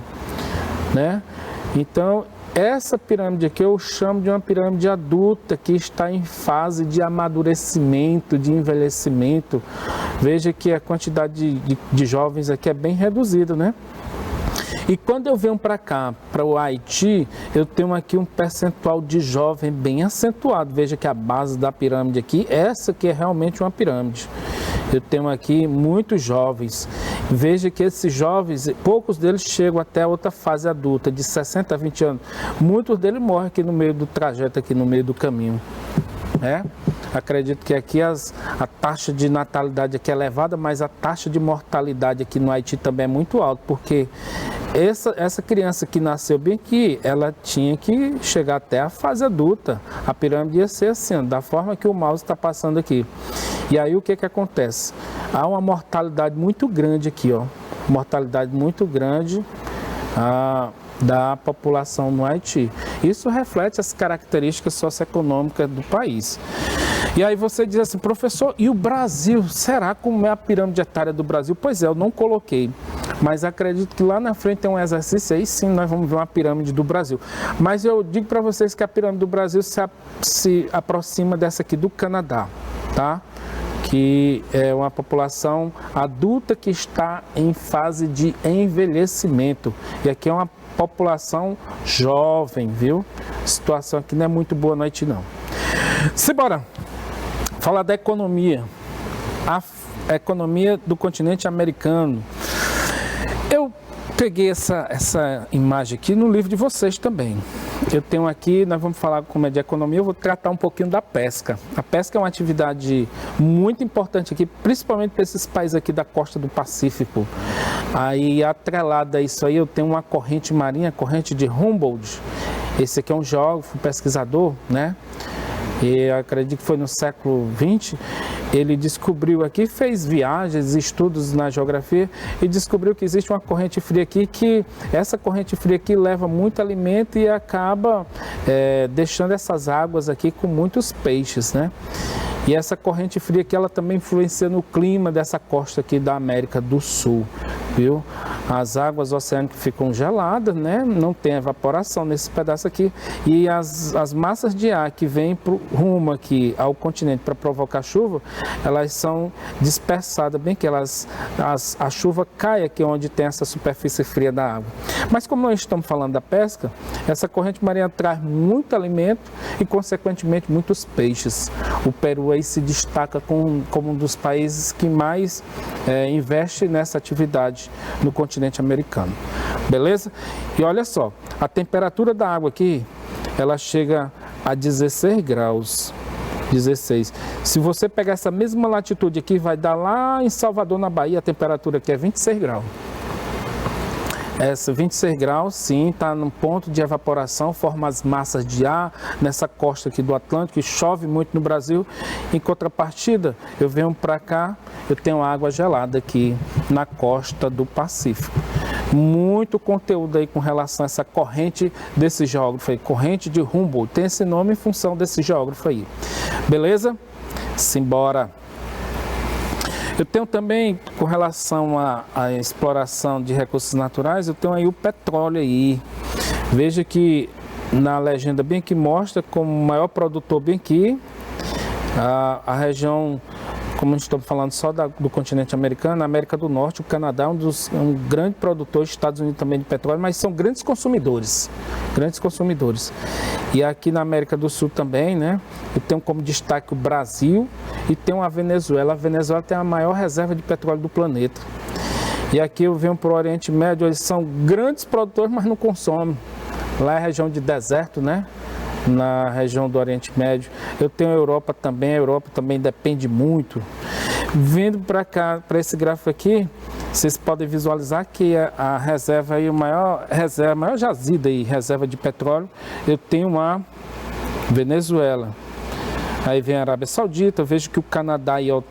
Speaker 3: né? Então, essa pirâmide aqui eu chamo de uma pirâmide adulta que está em fase de amadurecimento, de envelhecimento. Veja que a quantidade de jovens aqui é bem reduzida, né? E quando eu venho para cá, para o Haiti, eu tenho aqui um percentual de jovem bem acentuado. Veja que a base da pirâmide aqui, essa aqui é realmente uma pirâmide. Eu tenho aqui muitos jovens. Veja que esses jovens, poucos deles chegam até a outra fase adulta, de 60 a 20 anos. Muitos deles morrem aqui no meio do trajeto, aqui no meio do caminho. Acredito que aqui a taxa de natalidade aqui é elevada, mas a taxa de mortalidade aqui no Haiti também é muito alta, porque essa criança que nasceu bem aqui, ela tinha que chegar até a fase adulta. A pirâmide ia ser assim, da forma que o mouse está passando aqui. E aí o que acontece? Há uma mortalidade muito grande aqui, ó. Mortalidade muito grande da população no Haiti. Isso reflete as características socioeconômicas do país. E aí você diz assim, professor, e o Brasil? Será como é a pirâmide etária do Brasil? Pois é, eu não coloquei, mas acredito que lá na frente tem um exercício, aí sim nós vamos ver uma pirâmide do Brasil. Mas eu digo para vocês que a pirâmide do Brasil se aproxima dessa aqui do Canadá, tá? Que é uma população adulta que está em fase de envelhecimento. E aqui é uma população jovem, viu? A situação aqui não é muito boa à noite, não. Simbora! Falar da economia. A economia do continente americano. Eu peguei essa imagem aqui no livro de vocês também. Eu tenho aqui, nós vamos falar como é de economia, eu vou tratar um pouquinho da pesca. A pesca é uma atividade muito importante aqui, principalmente para esses países aqui da costa do Pacífico. Aí, atrelada a isso aí, eu tenho uma corrente marinha, a corrente de Humboldt. Esse aqui é um geógrafo, pesquisador, né? E eu acredito que foi no século XX, ele descobriu aqui, fez viagens, estudos na geografia e descobriu que existe uma corrente fria aqui, que essa corrente fria aqui leva muito alimento e acaba deixando essas águas aqui com muitos peixes, né? E essa corrente fria aqui, ela também influencia no clima dessa costa aqui da América do Sul, viu? As águas oceânicas ficam geladas, né? Não tem evaporação nesse pedaço aqui. E as massas de ar que vêm rumo aqui ao continente para provocar chuva, elas são dispersadas, bem que a chuva cai aqui onde tem essa superfície fria da água. Mas como nós estamos falando da pesca, essa corrente marinha traz muito alimento e, consequentemente, muitos peixes. O Peru aí se destaca como um dos países que mais investe nessa atividade no continente americano. Beleza? E olha só, a temperatura da água aqui, ela chega a 16 graus. 16. Se você pegar essa mesma latitude aqui, vai dar lá em Salvador, na Bahia, a temperatura aqui é 26 graus. Essa 26 graus, sim, está num ponto de evaporação, forma as massas de ar nessa costa aqui do Atlântico, que chove muito no Brasil. Em contrapartida, eu venho para cá, eu tenho água gelada aqui na costa do Pacífico. Muito conteúdo aí com relação a essa corrente desse geógrafo aí, corrente de Humboldt. Tem esse nome em função desse geógrafo aí. Beleza? Simbora! Eu tenho também, com relação à exploração de recursos naturais, eu tenho aí o petróleo aí. Veja que na legenda bem aqui mostra como o maior produtor bem aqui, a região, como estamos falando só do continente americano, a América do Norte, o Canadá é um grande produtor, Estados Unidos também de petróleo, mas são grandes consumidores. E aqui na América do Sul também, né? Eu tenho como destaque o Brasil e tenho a Venezuela. A Venezuela tem a maior reserva de petróleo do planeta. E aqui eu venho para o Oriente Médio, eles são grandes produtores, mas não consomem. Lá é região de deserto, né? Na região do Oriente Médio. Eu tenho a Europa também depende muito. Vindo para cá, para esse gráfico aqui, vocês podem visualizar que a reserva aí, a maior jazida aí, reserva de petróleo, eu tenho a Venezuela. Aí vem a Arábia Saudita, eu vejo que o Canadá é a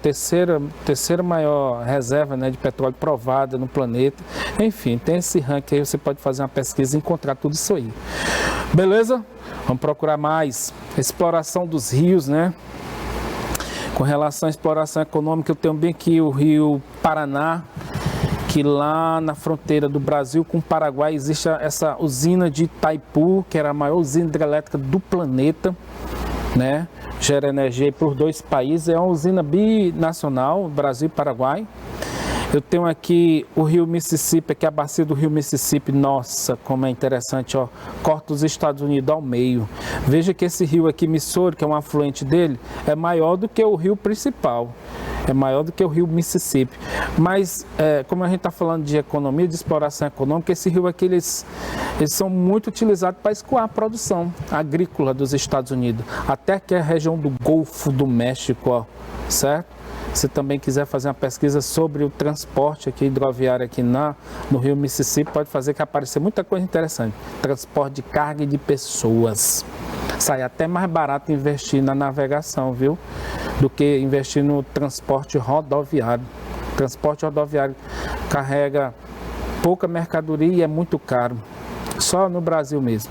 Speaker 3: terceira maior reserva, né, de petróleo provada no planeta. Enfim, tem esse ranking aí, você pode fazer uma pesquisa e encontrar tudo isso aí. Beleza? Vamos procurar mais. Exploração dos rios, né? Com relação à exploração econômica, eu tenho bem aqui o rio Paraná, que lá na fronteira do Brasil com o Paraguai existe essa usina de Itaipu, que era a maior usina hidrelétrica do planeta, né? Gera energia para os dois países, é uma usina binacional, Brasil e Paraguai. Eu tenho aqui o rio Mississippi, que é a bacia do rio Mississippi. Nossa, como é interessante, ó, corta os Estados Unidos ao meio. Veja que esse rio aqui, Missouri, que é um afluente dele, é maior do que o rio principal. é maior do que o rio Mississippi. Mas, como a gente está falando de economia, de exploração econômica, esse rio aqui, eles são muito utilizados para escoar a produção agrícola dos Estados Unidos. Até aqui a região do Golfo do México, ó, certo? Se também quiser fazer uma pesquisa sobre o transporte aqui hidroviário aqui no rio Mississippi, pode fazer que aparecer muita coisa interessante. Transporte de carga e de pessoas. Sai até mais barato investir na navegação, viu? Do que investir no transporte rodoviário. O transporte rodoviário carrega pouca mercadoria e é muito caro. Só no Brasil mesmo.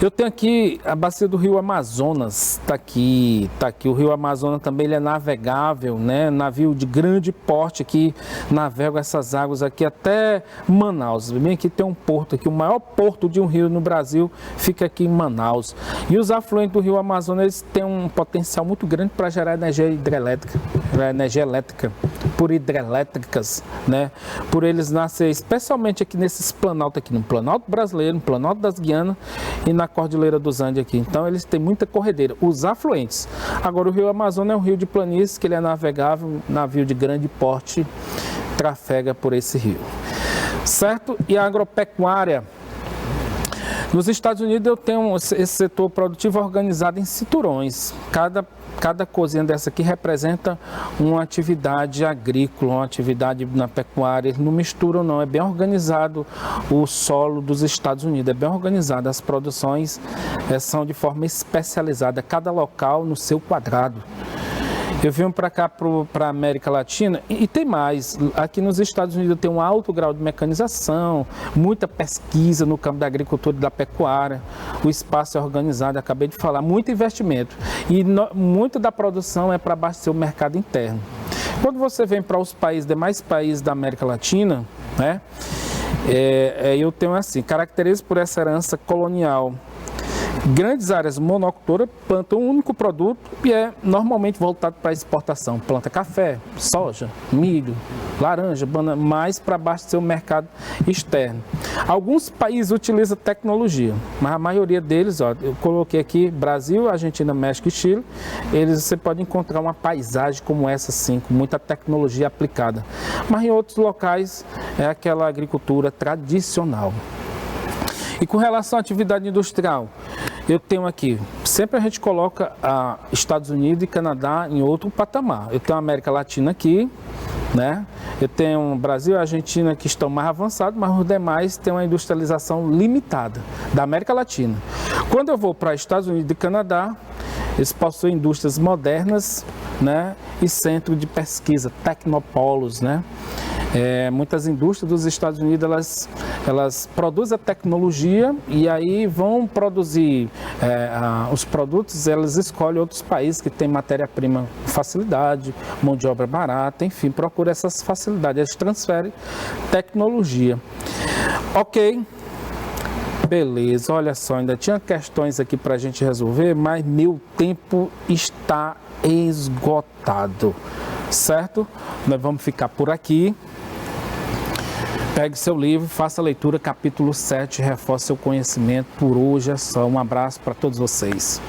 Speaker 3: Eu tenho aqui a bacia do rio Amazonas, está aqui. O rio Amazonas também ele é navegável, né? Navio de grande porte que navega essas águas aqui até Manaus. Bem aqui tem um porto aqui, o maior porto de um rio no Brasil fica aqui em Manaus. E os afluentes do rio Amazonas eles têm um potencial muito grande para gerar energia hidrelétrica, energia elétrica, por hidrelétricas, né? Por eles nascer especialmente aqui nesses planaltos aqui, no Planalto Brasileiro, no Planalto das Guianas e na Cordilheira dos Andes aqui. Então eles têm muita corredeira, os afluentes. Agora o rio Amazonas é um rio de planície que ele é navegável, navio de grande porte trafega por esse rio. Certo? E a agropecuária. Nos Estados Unidos eu tenho esse setor produtivo organizado em cinturões. Cada cozinha dessa aqui representa uma atividade agrícola, uma atividade na pecuária. Eles não misturam não, é bem organizado o solo dos Estados Unidos, é bem organizado. As produções são de forma especializada, cada local no seu quadrado. Eu vim para cá, para a América Latina, e tem mais. Aqui nos Estados Unidos tem um alto grau de mecanização, muita pesquisa no campo da agricultura e da pecuária, o espaço é organizado, acabei de falar, muito investimento. E muito da produção é para abastecer o mercado interno. Quando você vem para os demais países da América Latina, né, eu tenho assim, caracteriza por essa herança colonial. Grandes áreas monocultoras plantam um único produto e é normalmente voltado para a exportação. Planta café, soja, milho, laranja, banana, mais para abastecer o mercado externo. Alguns países utilizam tecnologia, mas a maioria deles, ó, eu coloquei aqui Brasil, Argentina, México e Chile, você pode encontrar uma paisagem como essa, sim, com muita tecnologia aplicada. Mas em outros locais é aquela agricultura tradicional. E com relação à atividade industrial, eu tenho aqui, sempre a gente coloca Estados Unidos e Canadá em outro patamar. Eu tenho a América Latina aqui, né? Eu tenho o Brasil e a Argentina que estão mais avançados, mas os demais têm uma industrialização limitada da América Latina. Quando eu vou para Estados Unidos e Canadá, eles possuem indústrias modernas, né? E centro de pesquisa, tecnopolos, né? Muitas indústrias dos Estados Unidos elas produzem a tecnologia e aí vão produzir os produtos, elas escolhem outros países que têm matéria-prima facilidade, mão de obra barata, enfim, procura essas facilidades, eles transferem tecnologia. Ok, beleza, olha só, ainda tinha questões aqui para a gente resolver, mas meu tempo está esgotado, certo? Nós vamos ficar por aqui. Pegue seu livro, faça a leitura, capítulo 7, reforce seu conhecimento. Por hoje é só. Um abraço para todos vocês.